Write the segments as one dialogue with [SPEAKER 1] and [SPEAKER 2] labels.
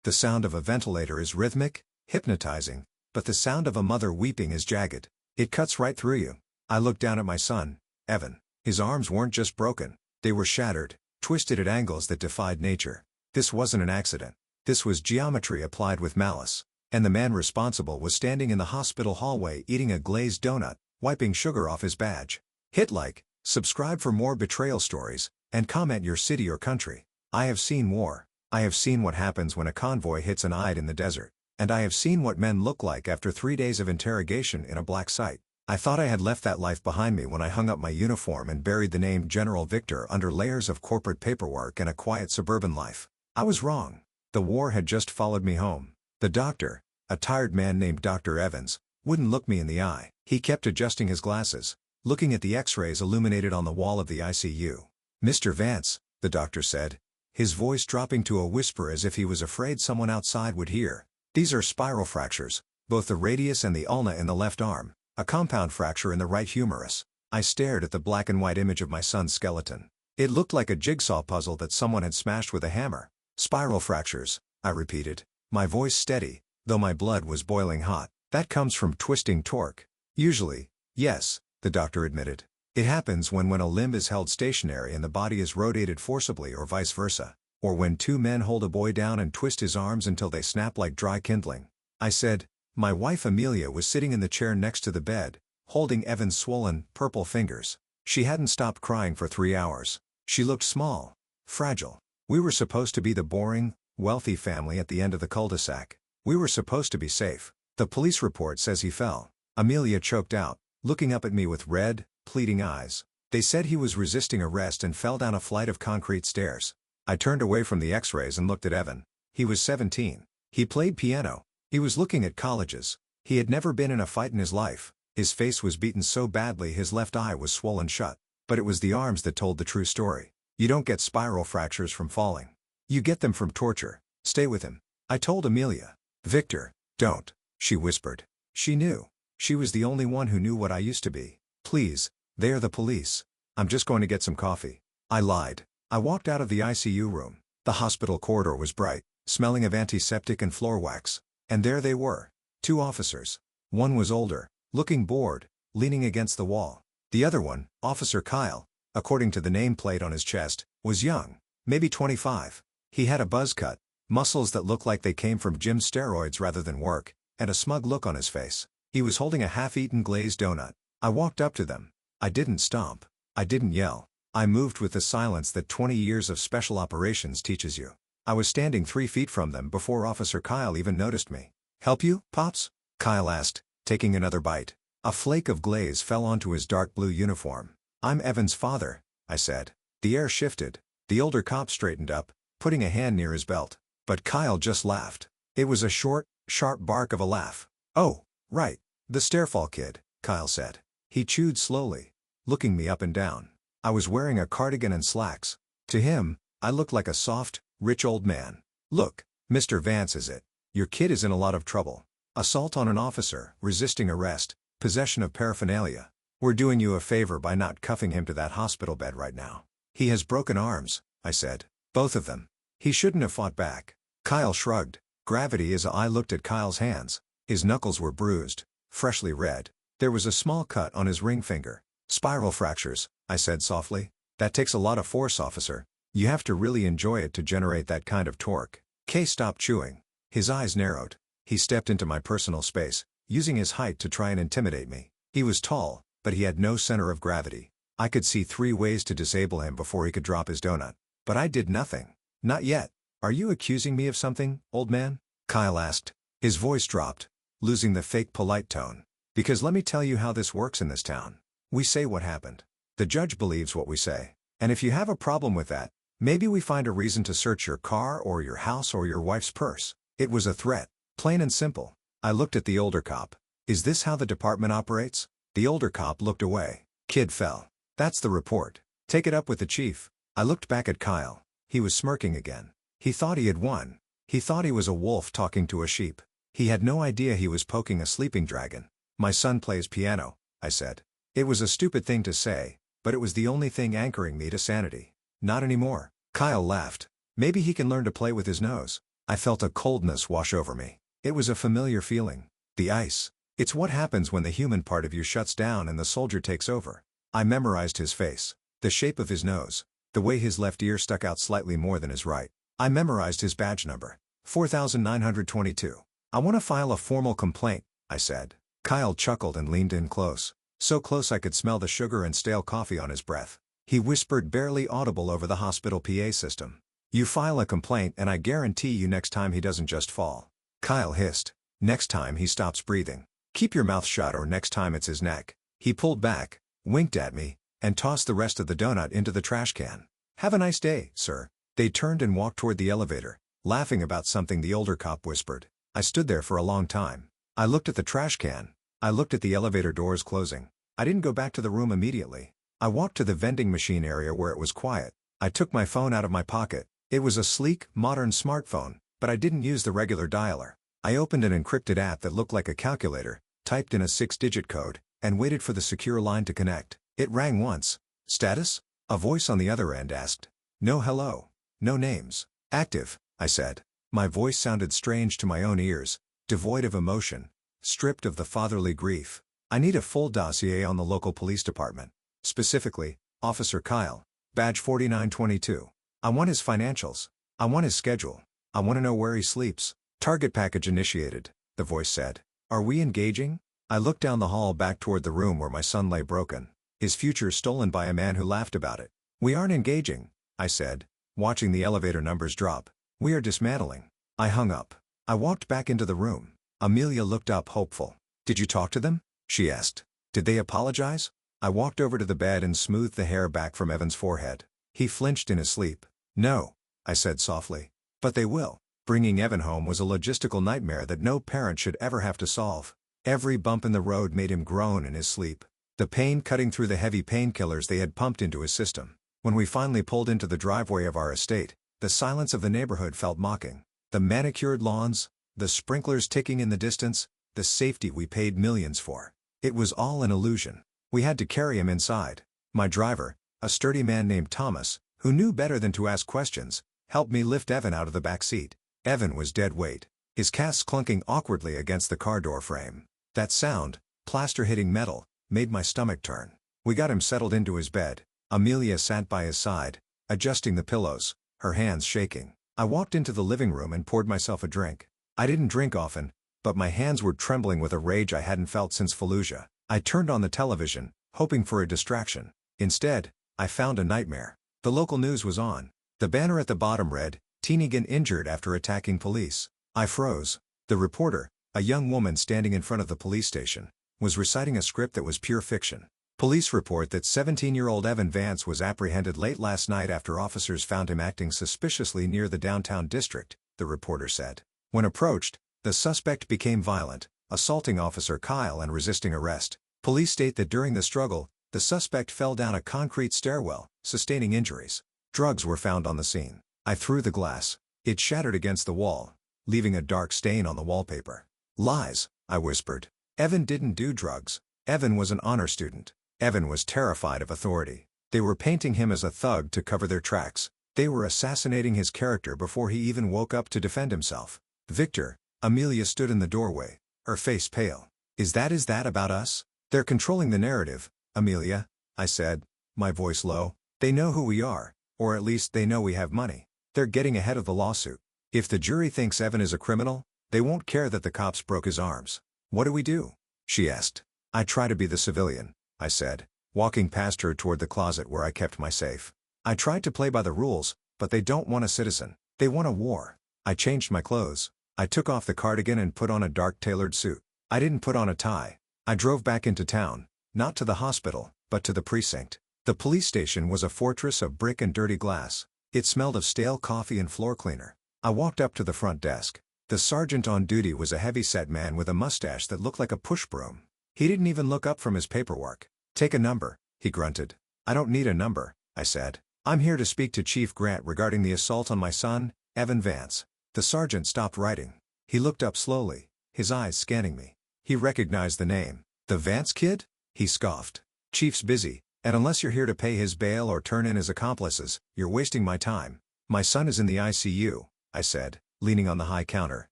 [SPEAKER 1] The sound of a ventilator is rhythmic, hypnotizing, but the sound of a mother weeping is jagged. It cuts right through you. I looked down at my son, Evan. His arms weren't just broken, they were shattered, twisted at angles that defied nature. This wasn't an accident. This was geometry applied with malice. And the man responsible was standing in the hospital hallway eating a glazed donut, wiping sugar off his badge. Hit like, subscribe for more betrayal stories, and comment your city or country. I have seen war. I have seen what happens when a convoy hits an Eid in the desert. And I have seen what men look like after 3 days of interrogation in a black site. I thought I had left that life behind me when I hung up my uniform and buried the name General Victor under layers of corporate paperwork and a quiet suburban life. I was wrong. The war had just followed me home. The doctor, a tired man named Dr. Evans, wouldn't look me in the eye. He kept adjusting his glasses, looking at the x-rays illuminated on the wall of the ICU. "Mr. Vance," the doctor said, his voice dropping to a whisper as if he was afraid someone outside would hear. "These are spiral fractures, both the radius and the ulna in the left arm, a compound fracture in the right humerus." I stared at the black and white image of my son's skeleton. It looked like a jigsaw puzzle that someone had smashed with a hammer. "Spiral fractures," I repeated, my voice steady, though my blood was boiling hot. "That comes from twisting torque." "Usually, yes," the doctor admitted. "It happens when a limb is held stationary and the body is rotated forcibly or vice versa. Or when two men hold a boy down and twist his arms until they snap like dry kindling." I said. My wife Amelia was sitting in the chair next to the bed, holding Evan's swollen, purple fingers. She hadn't stopped crying for 3 hours. She looked small, fragile. We were supposed to be the boring, wealthy family at the end of the cul-de-sac. We were supposed to be safe. "The police report says he fell," Amelia choked out, looking up at me with red, pleading eyes. "They said he was resisting arrest and fell down a flight of concrete stairs." I turned away from the x-rays and looked at Evan. He was 17. He played piano. He was looking at colleges. He had never been in a fight in his life. His face was beaten so badly his left eye was swollen shut. But it was the arms that told the true story. You don't get spiral fractures from falling. You get them from torture. "Stay with him," I told Amelia. "Victor, don't," she whispered. She knew. She was the only one who knew what I used to be. "Please, they are the police. I'm just going to get some coffee." I lied. I walked out of the ICU room. The hospital corridor was bright, smelling of antiseptic and floor wax. And there they were. 2 officers. One was older, looking bored, leaning against the wall. The other one, Officer Kyle, according to the nameplate on his chest, was young, maybe 25. He had a buzz cut, muscles that looked like they came from gym steroids rather than work, and a smug look on his face. He was holding a half-eaten glazed donut. I walked up to them. I didn't stomp. I didn't yell. I moved with the silence that 20 years of special operations teaches you. I was standing 3 feet from them before Officer Kyle even noticed me. "Help you, Pops?" Kyle asked, taking another bite. A flake of glaze fell onto his dark blue uniform. "I'm Evan's father," I said. The air shifted. The older cop straightened up, putting a hand near his belt. But Kyle just laughed. It was a short, sharp bark of a laugh. "Oh, right, the stairfall kid," Kyle said. He chewed slowly, looking me up and down. I was wearing a cardigan and slacks. To him, I looked like a soft, rich old man. "Look, Mr. Vance, is it? Your kid is in a lot of trouble. Assault on an officer, resisting arrest, possession of paraphernalia. We're doing you a favor by not cuffing him to that hospital bed right now." "He has broken arms," I said. "Both of them. He shouldn't have fought back." Kyle shrugged. Gravity as I looked at Kyle's hands. His knuckles were bruised, freshly red. There was a small cut on his ring finger. "Spiral fractures," I said softly. "That takes a lot of force, officer. You have to really enjoy it to generate that kind of torque." Kay stopped chewing. His eyes narrowed. He stepped into my personal space, using his height to try and intimidate me. He was tall, but he had no center of gravity. I could see 3 ways to disable him before he could drop his donut. But I did nothing. "Not yet. Are you accusing me of something, old man?" Kyle asked. His voice dropped, losing the fake polite tone. "Because let me tell you how this works in this town. We say what happened. The judge believes what we say. And if you have a problem with that, maybe we find a reason to search your car or your house or your wife's purse." It was a threat. Plain and simple. I looked at the older cop. "Is this how the department operates?" The older cop looked away. "Kid fell. That's the report. Take it up with the chief." I looked back at Kyle. He was smirking again. He thought he had won. He thought he was a wolf talking to a sheep. He had no idea he was poking a sleeping dragon. "My son plays piano," I said. It was a stupid thing to say, but it was the only thing anchoring me to sanity. "Not anymore." Kyle laughed. "Maybe he can learn to play with his nose." I felt a coldness wash over me. It was a familiar feeling. The ice. It's what happens when the human part of you shuts down and the soldier takes over. I memorized his face. The shape of his nose. The way his left ear stuck out slightly more than his right. I memorized his badge number. 4922. I want to file a formal complaint, I said. Kyle chuckled and leaned in close. So close I could smell the sugar and stale coffee on his breath. He whispered barely audible over the hospital PA system. You file a complaint and I guarantee you next time he doesn't just fall. Kyle hissed. Next time he stops breathing. Keep your mouth shut or next time it's his neck. He pulled back, winked at me, and tossed the rest of the donut into the trash can. Have a nice day, sir. They turned and walked toward the elevator, laughing about something the older cop whispered. I stood there for a long time. I looked at the trash can. I looked at the elevator doors closing. I didn't go back to the room immediately. I walked to the vending machine area where it was quiet. I took my phone out of my pocket. It was a sleek, modern smartphone, but I didn't use the regular dialer. I opened an encrypted app that looked like a calculator, typed in a 6-digit code, and waited for the secure line to connect. It rang once. Status? A voice on the other end asked. No hello. No names. Active, I said. My voice sounded strange to my own ears, devoid of emotion, stripped of the fatherly grief. I need a full dossier on the local police department. Specifically, Officer Kyle, badge 4922. I want his financials. I want his schedule. I want to know where he sleeps. Target package initiated, the voice said. Are we engaging? I looked down the hall back toward the room where my son lay broken, his future stolen by a man who laughed about it. We aren't engaging, I said, watching the elevator numbers drop. We are dismantling. I hung up. I walked back into the room. Amelia looked up hopeful. Did you talk to them? She asked. Did they apologize? I walked over to the bed and smoothed the hair back from Evan's forehead. He flinched in his sleep. No, I said softly. But they will. Bringing Evan home was a logistical nightmare that no parent should ever have to solve. Every bump in the road made him groan in his sleep. The pain cutting through the heavy painkillers they had pumped into his system. When we finally pulled into the driveway of our estate, the silence of the neighborhood felt mocking. The manicured lawns, the sprinklers ticking in the distance, the safety we paid millions for. It was all an illusion. We had to carry him inside. My driver, a sturdy man named Thomas, who knew better than to ask questions, helped me lift Evan out of the back seat. Evan was dead weight, his cast clunking awkwardly against the car door frame. That sound, plaster hitting metal, made my stomach turn. We got him settled into his bed. Amelia sat by his side, adjusting the pillows, her hands shaking. I walked into the living room and poured myself a drink. I didn't drink often, but my hands were trembling with a rage I hadn't felt since Fallujah. I turned on the television, hoping for a distraction. Instead, I found a nightmare. The local news was on. The banner at the bottom read, "Teenagan injured after attacking police." I froze. The reporter, a young woman standing in front of the police station, was reciting a script that was pure fiction. Police report that 17-year-old Evan Vance was apprehended late last night after officers found him acting suspiciously near the downtown district, the reporter said. When approached, the suspect became violent, assaulting Officer Kyle and resisting arrest. Police state that during the struggle, the suspect fell down a concrete stairwell, sustaining injuries. Drugs were found on the scene. I threw the glass. It shattered against the wall, leaving a dark stain on the wallpaper. Lies, I whispered. Evan didn't do drugs. Evan was an honor student. Evan was terrified of authority. They were painting him as a thug to cover their tracks. They were assassinating his character before he even woke up to defend himself. Victor, Amelia stood in the doorway, her face pale. Is that about us? They're controlling the narrative, Amelia, I said, my voice low. They know who we are, or at least they know we have money. They're getting ahead of the lawsuit. If the jury thinks Evan is a criminal, they won't care that the cops broke his arms. What do we do? She asked. I try to be the civilian, I said, walking past her toward the closet where I kept my safe. I tried to play by the rules, but they don't want a citizen. They want a war. I changed my clothes. I took off the cardigan and put on a dark tailored suit. I didn't put on a tie. I drove back into town, not to the hospital, but to the precinct. The police station was a fortress of brick and dirty glass. It smelled of stale coffee and floor cleaner. I walked up to the front desk. The sergeant on duty was a heavy-set man with a mustache that looked like a push broom. He didn't even look up from his paperwork. Take a number, he grunted. I don't need a number, I said. I'm here to speak to Chief Grant regarding the assault on my son, Evan Vance. The sergeant stopped writing. He looked up slowly, his eyes scanning me. He recognized the name. The Vance kid? He scoffed. Chief's busy, and unless you're here to pay his bail or turn in his accomplices, you're wasting my time. My son is in the ICU, I said. leaning on the high counter.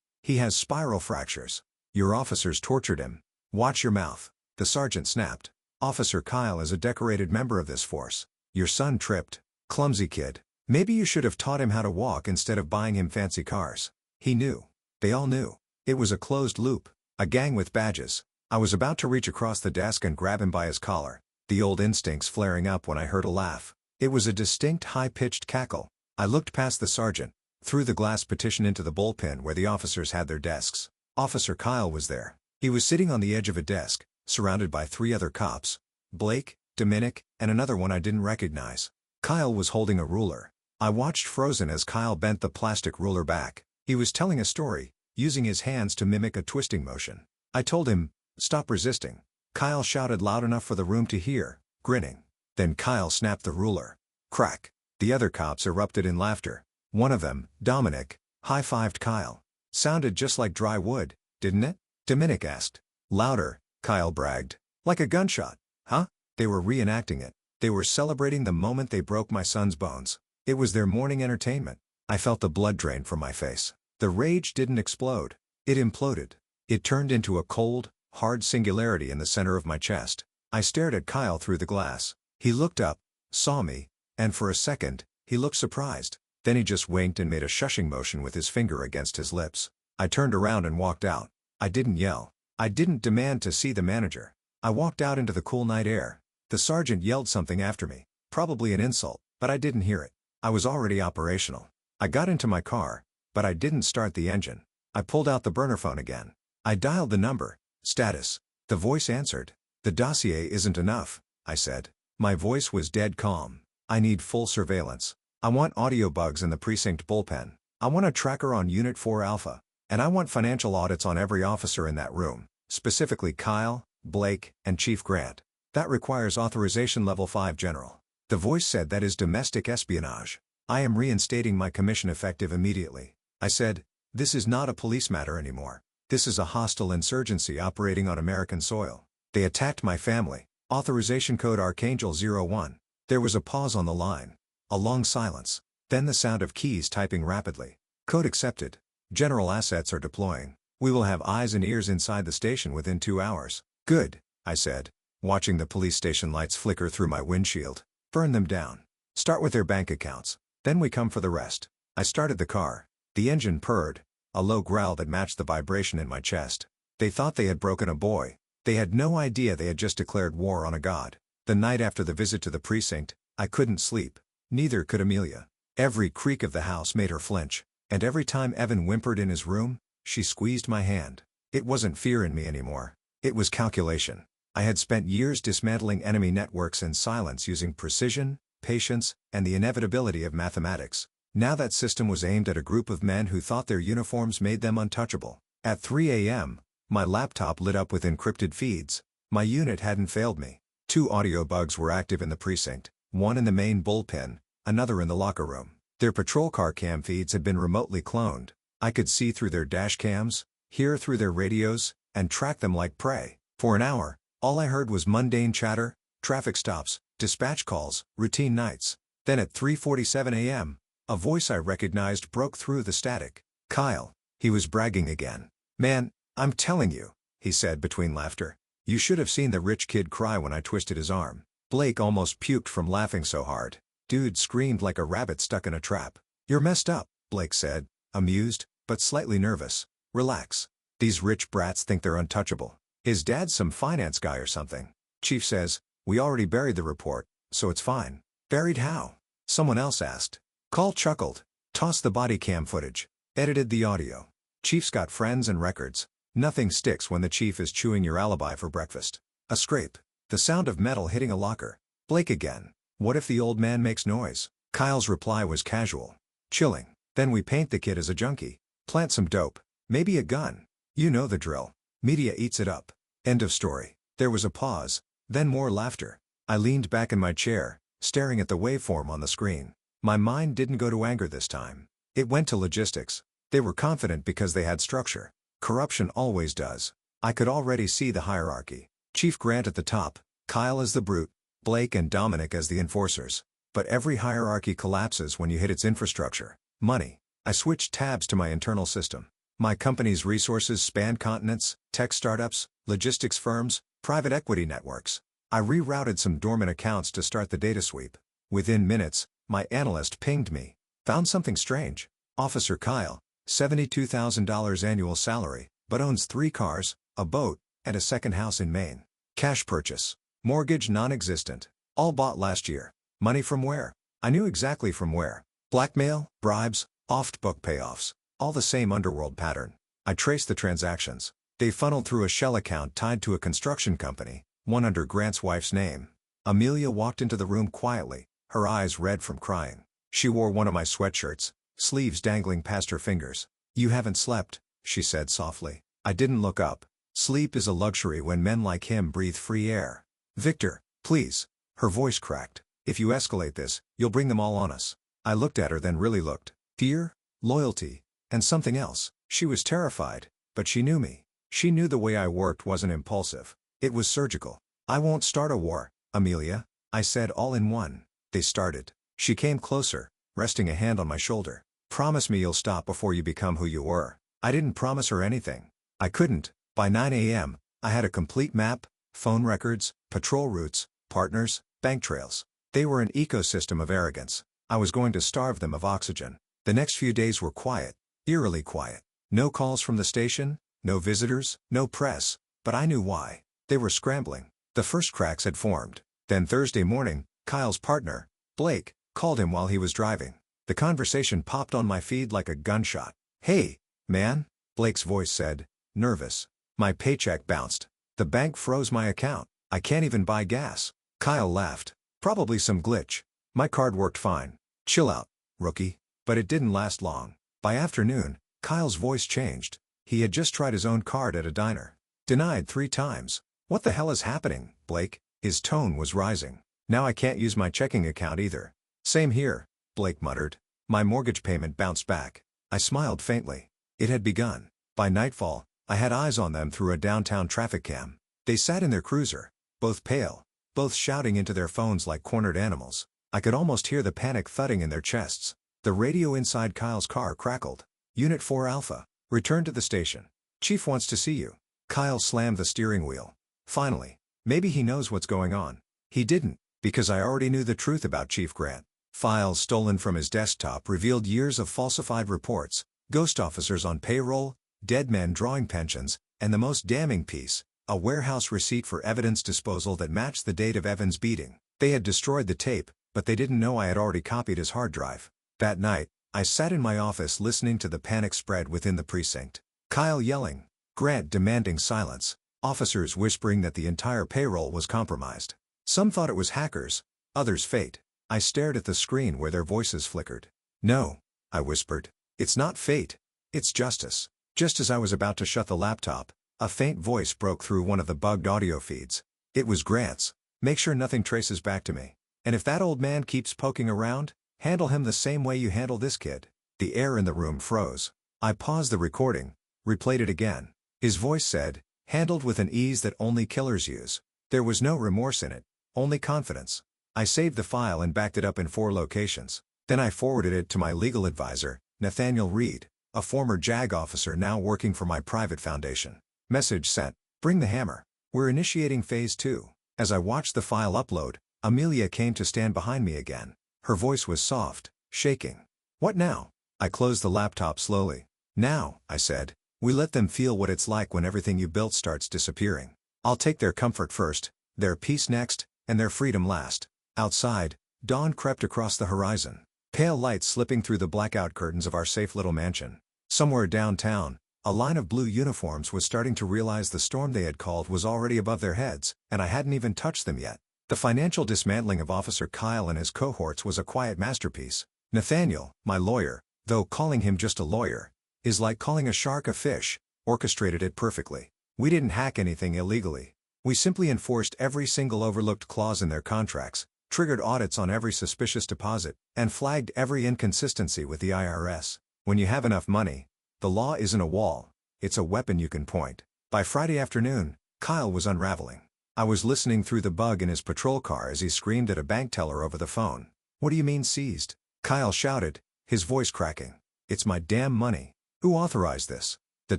[SPEAKER 1] He has spiral fractures. Your officers tortured him. Watch your mouth. The sergeant snapped. Officer Kyle is a decorated member of this force. Your son tripped. Clumsy kid. Maybe you should have taught him how to walk instead of buying him fancy cars. He knew. They all knew. It was a closed loop. A gang with badges. I was about to reach across the desk and grab him by his collar, the old instincts flaring up when I heard a laugh. It was a distinct high-pitched cackle. I looked past the sergeant, through the glass partition into the bullpen where the officers had their desks. Officer Kyle was there. He was sitting on the edge of a desk, surrounded by 3 other cops. Blake, Dominic, and another one I didn't recognize. Kyle was holding a ruler. I watched frozen as Kyle bent the plastic ruler back. He was telling a story, using his hands to mimic a twisting motion. I told him, "Stop resisting." Kyle shouted loud enough for the room to hear, grinning. Then Kyle snapped the ruler. Crack. The other cops erupted in laughter. One of them, Dominic, high-fived Kyle. Sounded just like dry wood, didn't it? Dominic asked. Louder, Kyle bragged. Like a gunshot. Huh? They were reenacting it. They were celebrating the moment they broke my son's bones. It was their morning entertainment. I felt the blood drain from my face. The rage didn't explode. It imploded. It turned into a cold, hard singularity in the center of my chest. I stared at Kyle through the glass. He looked up, saw me, and for a second, he looked surprised. Then he just winked and made a shushing motion with his finger against his lips. I turned around and walked out. I didn't yell. I didn't demand to see the manager. I walked out into the cool night air. The sergeant yelled something after me, probably an insult, but I didn't hear it. I was already operational. I got into my car, but I didn't start the engine. I pulled out the burner phone again. I dialed the number. Status. The voice answered. The dossier isn't enough, I said. My voice was dead calm. I need full surveillance. I want audio bugs in the precinct bullpen. I want a tracker on Unit 4 Alpha. And I want financial audits on every officer in that room, specifically Kyle, Blake, and Chief Grant. That requires authorization level 5 general. The voice said that is domestic espionage. I am reinstating my commission effective immediately. I said, this is not a police matter anymore. This is a hostile insurgency operating on American soil. They attacked my family. Authorization code Archangel 01. There was a pause on the line. A long silence. Then the sound of keys typing rapidly. Code accepted. General assets are deploying. We will have eyes and ears inside the station within 2 hours. Good, I said, watching the police station lights flicker through my windshield. Burn them down. Start with their bank accounts. Then we come for the rest. I started the car. The engine purred, a low growl that matched the vibration in my chest. They thought they had broken a boy. They had no idea they had just declared war on a god. The night after the visit to the precinct, I couldn't sleep. Neither could Amelia. Every creak of the house made her flinch, and every time Evan whimpered in his room, she squeezed my hand. It wasn't fear in me anymore. It was calculation. I had spent years dismantling enemy networks in silence using precision, patience, and the inevitability of mathematics. Now that system was aimed at a group of men who thought their uniforms made them untouchable. At 3 a.m., my laptop lit up with encrypted feeds. My unit hadn't failed me. 2 audio bugs were active in the precinct, one in the main bullpen, another in the locker room. Their patrol car cam feeds had been remotely cloned. I could see through their dash cams, hear through their radios, and track them like prey. For an hour, all I heard was mundane chatter, traffic stops, dispatch calls, routine nights. Then at 3:47 a.m., a voice I recognized broke through the static. Kyle. He was bragging again. Man, I'm telling you, he said between laughter. You should have seen the rich kid cry when I twisted his arm. Blake almost puked from laughing so hard. Dude screamed like a rabbit stuck in a trap. You're messed up, Blake said, amused, but slightly nervous. Relax. These rich brats think they're untouchable. His dad's some finance guy or something. Chief says, we already buried the report, so it's fine. Buried how? Someone else asked. Call chuckled. Toss the body cam footage. Edited the audio. Chief's got friends and records. Nothing sticks when the chief is chewing your alibi for breakfast. A scrape. The sound of metal hitting a locker. Blake again. What if the old man makes noise? Kyle's reply was casual. Chilling. Then we paint the kid as a junkie. Plant some dope. Maybe a gun. You know the drill. Media eats it up. End of story. There was a pause. Then more laughter. I leaned back in my chair, staring at the waveform on the screen. My mind didn't go to anger this time. It went to logistics. They were confident because they had structure. Corruption always does. I could already see the hierarchy. Chief Grant at the top, Kyle as the brute, Blake and Dominic as the enforcers. But every hierarchy collapses when you hit its infrastructure. Money. I switched tabs to my internal system. My company's resources spanned continents, tech startups, logistics firms, private equity networks. I rerouted some dormant accounts to start the data sweep. Within minutes, my analyst pinged me. Found something strange. Officer Kyle, $72,000 annual salary, but owns 3 cars, a boat, and a second house in Maine. Cash purchase. Mortgage non-existent. All bought last year. Money from where? I knew exactly from where. Blackmail, bribes, off-book payoffs. All the same underworld pattern. I traced the transactions. They funneled through a shell account tied to a construction company, one under Grant's wife's name. Amelia walked into the room quietly, her eyes red from crying. She wore one of my sweatshirts, sleeves dangling past her fingers. "You haven't slept," she said softly. I didn't look up. Sleep is a luxury when men like him breathe free air. "Victor, please." Her voice cracked. "If you escalate this, you'll bring them all on us." I looked at her, then really looked. Fear, loyalty, and something else. She was terrified, but she knew me. She knew the way I worked wasn't impulsive. It was surgical. "I won't start a war, Amelia," I said all in one. They started. She came closer, resting a hand on my shoulder. "Promise me you'll stop before you become who you were." I didn't promise her anything. I couldn't. By 9 a.m., I had a complete map, phone records, patrol routes, partners, bank trails. They were an ecosystem of arrogance. I was going to starve them of oxygen. The next few days were quiet, eerily quiet. No calls from the station, no visitors, no press, but I knew why. They were scrambling. The first cracks had formed. Then Thursday morning, Kyle's partner, Blake, called him while he was driving. The conversation popped on my feed like a gunshot. "Hey, man," Blake's voice said, nervous. My paycheck bounced. The bank froze my account. I can't even buy gas. Kyle laughed. "Probably some glitch. My card worked fine." "Chill out, rookie." But it didn't last long. By afternoon, Kyle's voice changed. He had just tried his own card at a diner. Denied 3 times. "What the hell is happening, Blake?" His tone was rising. "Now I can't use my checking account either." "Same here," Blake muttered. My mortgage payment bounced back. I smiled faintly. It had begun. By nightfall, I had eyes on them through a downtown traffic cam. They sat in their cruiser, both pale, both shouting into their phones like cornered animals. I could almost hear the panic thudding in their chests. The radio inside Kyle's car crackled. "Unit 4 Alpha, return to the station. Chief wants to see you." Kyle slammed the steering wheel. Finally. Maybe he knows what's going on. He didn't, because I already knew the truth about Chief Grant. Files stolen from his desktop revealed years of falsified reports, ghost officers on payroll, dead men drawing pensions, and the most damning piece, a warehouse receipt for evidence disposal that matched the date of Evan's beating. They had destroyed the tape, but they didn't know I had already copied his hard drive. That night, I sat in my office listening to the panic spread within the precinct. Kyle yelling, Grant demanding silence, officers whispering that the entire payroll was compromised. Some thought it was hackers, others fate. I stared at the screen where their voices flickered. "No," I whispered. "It's not fate. It's justice." Just as I was about to shut the laptop, a faint voice broke through one of the bugged audio feeds. It was Grant's. "Make sure nothing traces back to me. And if that old man keeps poking around, handle him the same way you handle this kid." The air in the room froze. I paused the recording, replayed it again. His voice said, handled with an ease that only killers use. There was no remorse in it, only confidence. I saved the file and backed it up in 4 locations. Then I forwarded it to my legal advisor, Nathaniel Reed, a former JAG officer now working for my private foundation. Message sent. Bring the hammer. We're initiating phase 2. As I watched the file upload, Amelia came to stand behind me again. Her voice was soft, shaking. "What now?" I closed the laptop slowly. "Now," I said, "we let them feel what it's like when everything you built starts disappearing. I'll take their comfort first, their peace next, and their freedom last." Outside, dawn crept across the horizon, pale lights slipping through the blackout curtains of our safe little mansion. Somewhere downtown, a line of blue uniforms was starting to realize the storm they had called was already above their heads, and I hadn't even touched them yet. The financial dismantling of Officer Kyle and his cohorts was a quiet masterpiece. Nathaniel, my lawyer, though calling him just a lawyer, is like calling a shark a fish, orchestrated it perfectly. We didn't hack anything illegally. We simply enforced every single overlooked clause in their contracts, triggered audits on every suspicious deposit, and flagged every inconsistency with the IRS. When you have enough money, the law isn't a wall, it's a weapon you can point. By Friday afternoon, Kyle was unraveling. I was listening through the bug in his patrol car as he screamed at a bank teller over the phone. "What do you mean seized?" Kyle shouted, his voice cracking. It's my damn money. Who authorized this? The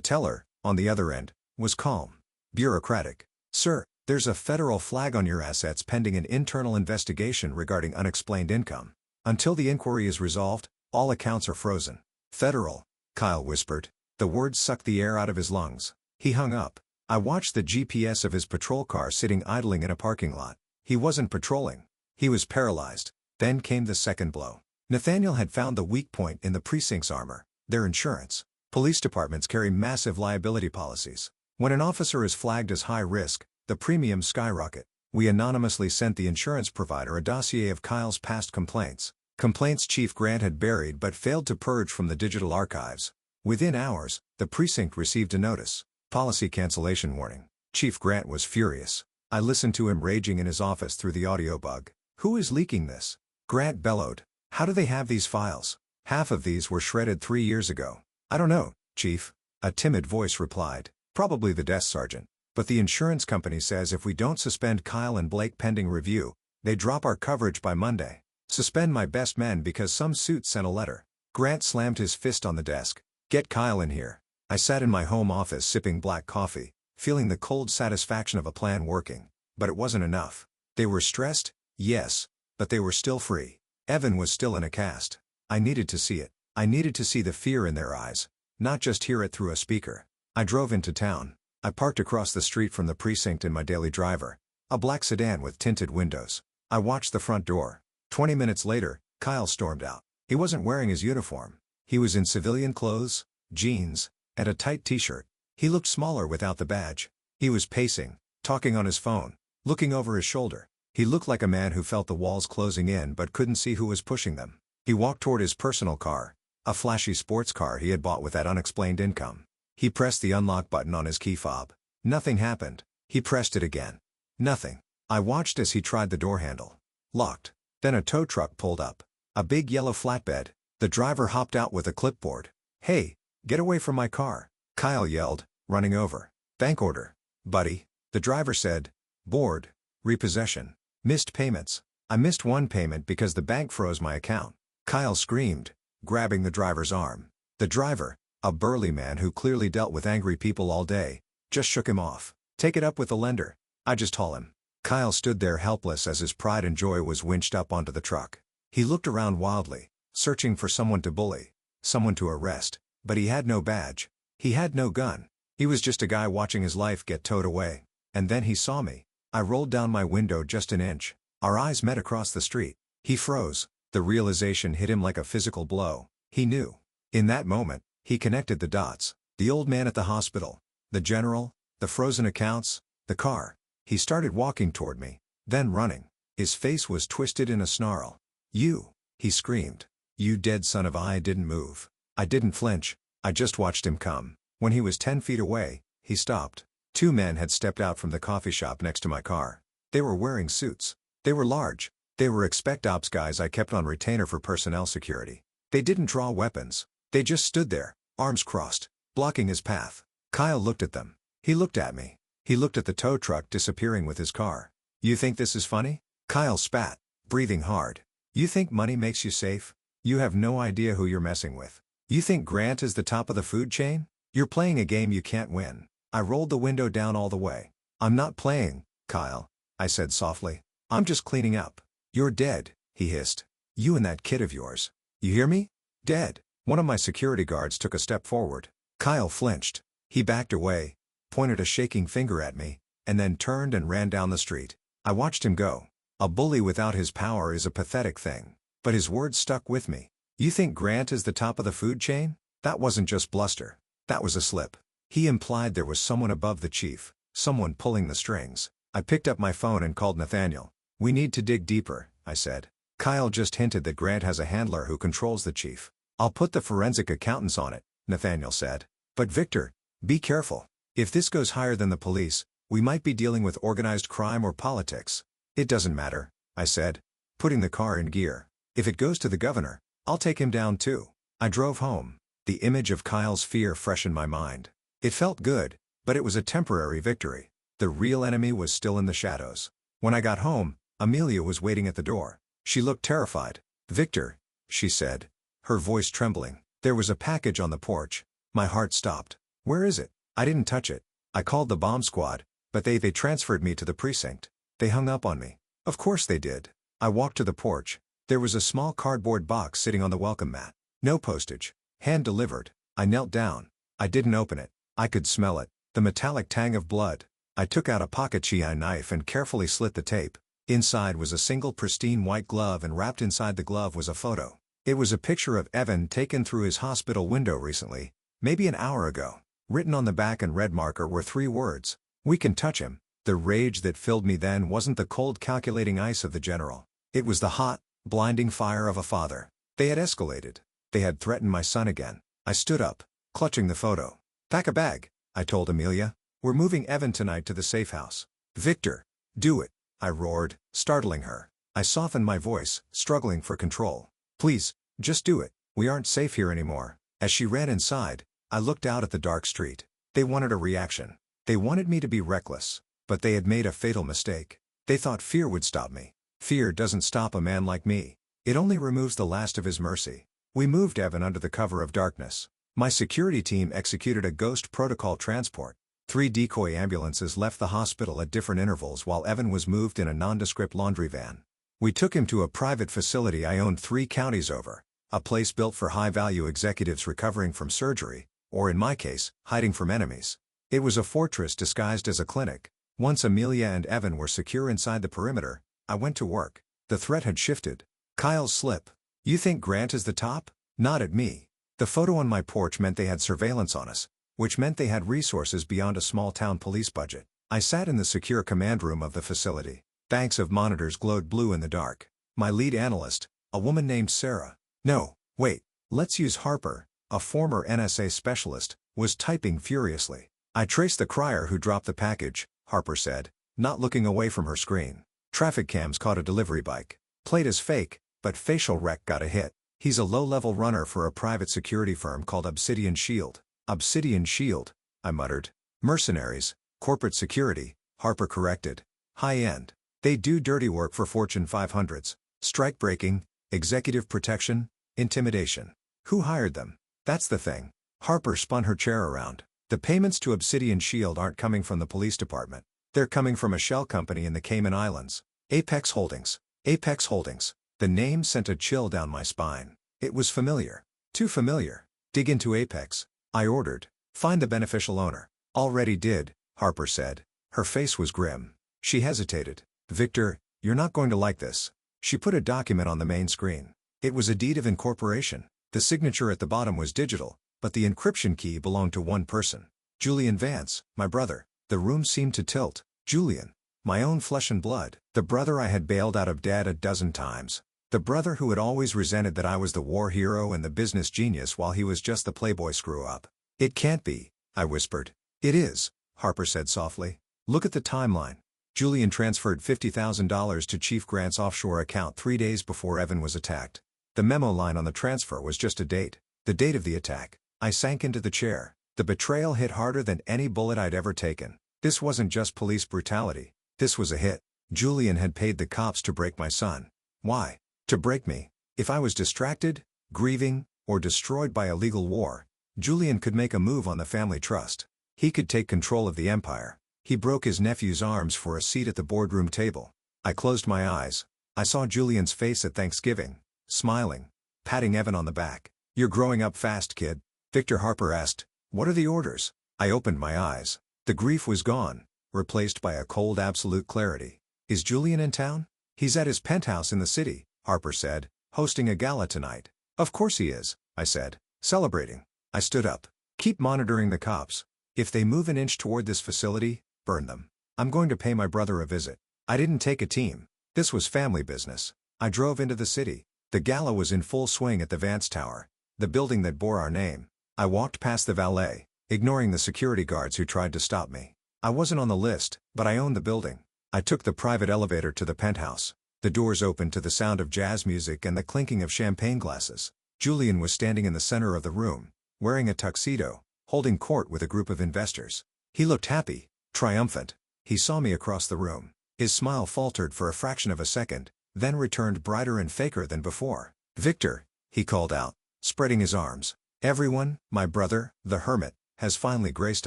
[SPEAKER 1] teller, on the other end, was calm. Bureaucratic. Sir, there's a federal flag on your assets pending an internal investigation regarding unexplained income. Until the inquiry is resolved, all accounts are frozen. Federal, Kyle whispered. The words sucked the air out of his lungs. He hung up. I watched the GPS of his patrol car sitting idling in a parking lot. He wasn't patrolling. He was paralyzed. Then came the second blow. Nathaniel had found the weak point in the precinct's armor: their insurance. Police departments carry massive liability policies. When an officer is flagged as high risk, the premiums skyrocket. We anonymously sent the insurance provider a dossier of Kyle's past complaints. Complaints Chief Grant had buried but failed to purge from the digital archives. Within hours, the precinct received a notice. Policy cancellation warning. Chief Grant was furious. I listened to him raging in his office through the audio bug. Who is leaking this? Grant bellowed. How do they have these files? Half of these were shredded 3 years ago. I don't know, Chief. A timid voice replied. Probably the desk sergeant. But the insurance company says if we don't suspend Kyle and Blake pending review, they drop our coverage by Monday. Suspend my best men because some suit sent a letter. Grant slammed his fist on the desk. Get Kyle in here. I sat in my home office sipping black coffee, feeling the cold satisfaction of a plan working. But it wasn't enough. They were stressed, yes, but they were still free. Evan was still in a cast. I needed to see it. I needed to see the fear in their eyes, not just hear it through a speaker. I drove into town. I parked across the street from the precinct in my daily driver, a black sedan with tinted windows. I watched the front door. 20 minutes later, Kyle stormed out. He wasn't wearing his uniform. He was in civilian clothes, jeans, and a tight t-shirt. He looked smaller without the badge. He was pacing, talking on his phone, looking over his shoulder. He looked like a man who felt the walls closing in but couldn't see who was pushing them. He walked toward his personal car, a flashy sports car he had bought with that unexplained income. He pressed the unlock button on his key fob. Nothing happened. He pressed it again. Nothing. I watched as he tried the door handle. Locked. Then a tow truck pulled up. A big yellow flatbed. The driver hopped out with a clipboard. Hey, get away from my car, Kyle yelled, running over. Bank order, buddy. The driver said. Board. Repossession. Missed payments. I missed one payment because the bank froze my account. Kyle screamed, grabbing the driver's arm. The driver, a burly man who clearly dealt with angry people all day, just shook him off. Take it up with the lender. I just haul him. Kyle stood there helpless as his pride and joy was winched up onto the truck. He looked around wildly, searching for someone to bully, someone to arrest, but he had no badge. He had no gun. He was just a guy watching his life get towed away. And then he saw me. I rolled down my window just an inch. Our eyes met across the street. He froze. The realization hit him like a physical blow. He knew. In that moment, he connected the dots. The old man at the hospital, the general, the frozen accounts, the car. He started walking toward me, then running. His face was twisted in a snarl. You, he screamed. You dead son of I didn't move. I didn't flinch. I just watched him come. When he was 10 feet away, he stopped. 2 men had stepped out from the coffee shop next to my car. They were wearing suits. They were large. They were expect ops guys I kept on retainer for personnel security. They didn't draw weapons. They just stood there, arms crossed, blocking his path. Kyle looked at them. He looked at me. He looked at the tow truck disappearing with his car. You think this is funny? Kyle spat, breathing hard. You think money makes you safe? You have no idea who you're messing with. You think Grant is the top of the food chain? You're playing a game you can't win. I rolled the window down all the way. I'm not playing, Kyle, I said softly. I'm just cleaning up. You're dead, he hissed. You and that kid of yours. You hear me? Dead. One of my security guards took a step forward. Kyle flinched. He backed away, pointed a shaking finger at me, and then turned and ran down the street. I watched him go. A bully without his power is a pathetic thing. But his words stuck with me. You think Grant is the top of the food chain? That wasn't just bluster. That was a slip. He implied there was someone above the chief, someone pulling the strings. I picked up my phone and called Nathaniel. We need to dig deeper, I said. Kyle just hinted that Grant has a handler who controls the chief. I'll put the forensic accountants on it, Nathaniel said. But Victor, be careful. If this goes higher than the police, we might be dealing with organized crime or politics. It doesn't matter, I said, putting the car in gear. If it goes to the governor, I'll take him down too. I drove home. The image of Kyle's fear fresh in my mind. It felt good, but it was a temporary victory. The real enemy was still in the shadows. When I got home, Amelia was waiting at the door. She looked terrified. Victor, she said, her voice trembling. There was a package on the porch. My heart stopped. Where is it? I didn't touch it. I called the bomb squad, but they transferred me to the precinct. They hung up on me. Of course they did. I walked to the porch. There was a small cardboard box sitting on the welcome mat. No postage. Hand delivered. I knelt down. I didn't open it. I could smell it. The metallic tang of blood. I took out a pocket GI knife and carefully slit the tape. Inside was a single pristine white glove, and wrapped inside the glove was a photo. It was a picture of Evan taken through his hospital window recently, maybe an hour ago. Written on the back in red marker were 3 words. We can touch him. The rage that filled me then wasn't the cold calculating ice of the general. It was the hot, blinding fire of a father. They had escalated. They had threatened my son again. I stood up, clutching the photo. Pack a bag, I told Amelia. We're moving Evan tonight to the safe house. Victor, do it, I roared, startling her. I softened my voice, struggling for control. Please, just do it. We aren't safe here anymore. As she ran inside, I looked out at the dark street. They wanted a reaction. They wanted me to be reckless. But they had made a fatal mistake. They thought fear would stop me. Fear doesn't stop a man like me. It only removes the last of his mercy. We moved Evan under the cover of darkness. My security team executed a ghost protocol transport. 3 decoy ambulances left the hospital at different intervals while Evan was moved in a nondescript laundry van. We took him to a private facility I owned 3 counties over, a place built for high-value executives recovering from surgery, or in my case, hiding from enemies. It was a fortress disguised as a clinic. Once Amelia and Evan were secure inside the perimeter, I went to work. The threat had shifted. Kyle's slip. You think Grant is the top? Not at me. The photo on my porch meant they had surveillance on us, which meant they had resources beyond a small-town police budget. I sat in the secure command room of the facility. Banks of monitors glowed blue in the dark. My lead analyst, a woman named Sarah. No, wait, let's use Harper, a former NSA specialist, was typing furiously. I traced the crier who dropped the package, Harper said, not looking away from her screen. Traffic cams caught a delivery bike. Plate is fake, but facial rec got a hit. He's a low-level runner for a private security firm called Obsidian Shield. Obsidian Shield, I muttered. Mercenaries, corporate security, Harper corrected. High-end. They do dirty work for Fortune 500s. Strike-breaking, executive protection, intimidation. Who hired them? That's the thing. Harper spun her chair around. The payments to Obsidian Shield aren't coming from the police department. They're coming from a shell company in the Cayman Islands. Apex Holdings. Apex Holdings. The name sent a chill down my spine. It was familiar. Too familiar. Dig into Apex, I ordered. Find the beneficial owner. Already did, Harper said. Her face was grim. She hesitated. Victor, you're not going to like this. She put a document on the main screen. It was a deed of incorporation. The signature at the bottom was digital, but the encryption key belonged to one person. Julian Vance, my brother. The room seemed to tilt. Julian. My own flesh and blood. The brother I had bailed out of debt a dozen times. The brother who had always resented that I was the war hero and the business genius while he was just the playboy screw-up. It can't be, I whispered. It is, Harper said softly. Look at the timeline. Julian transferred $50,000 to Chief Grant's offshore account 3 days before Evan was attacked. The memo line on the transfer was just a date. The date of the attack. I sank into the chair. The betrayal hit harder than any bullet I'd ever taken. This wasn't just police brutality. This was a hit. Julian had paid the cops to break my son. Why? To break me. If I was distracted, grieving, or destroyed by a legal war, Julian could make a move on the family trust. He could take control of the empire. He broke his nephew's arms for a seat at the boardroom table. I closed my eyes. I saw Julian's face at Thanksgiving, smiling, patting Evan on the back. You're growing up fast, kid. Victor Harper asked, what are the orders? I opened my eyes. The grief was gone, replaced by a cold absolute clarity. Is Julian in town? He's at his penthouse in the city, Harper said, hosting a gala tonight. Of course he is, I said, celebrating. I stood up. Keep monitoring the cops. If they move an inch toward this facility, burn them. I'm going to pay my brother a visit. I didn't take a team. This was family business. I drove into the city. The gala was in full swing at the Vance Tower, the building that bore our name. I walked past the valet, ignoring the security guards who tried to stop me. I wasn't on the list, but I owned the building. I took the private elevator to the penthouse. The doors opened to the sound of jazz music and the clinking of champagne glasses. Julian was standing in the center of the room, wearing a tuxedo, holding court with a group of investors. He looked happy, triumphant. He saw me across the room. His smile faltered for a fraction of a second, then returned brighter and faker than before. Victor, he called out, spreading his arms. Everyone, my brother, the hermit, has finally graced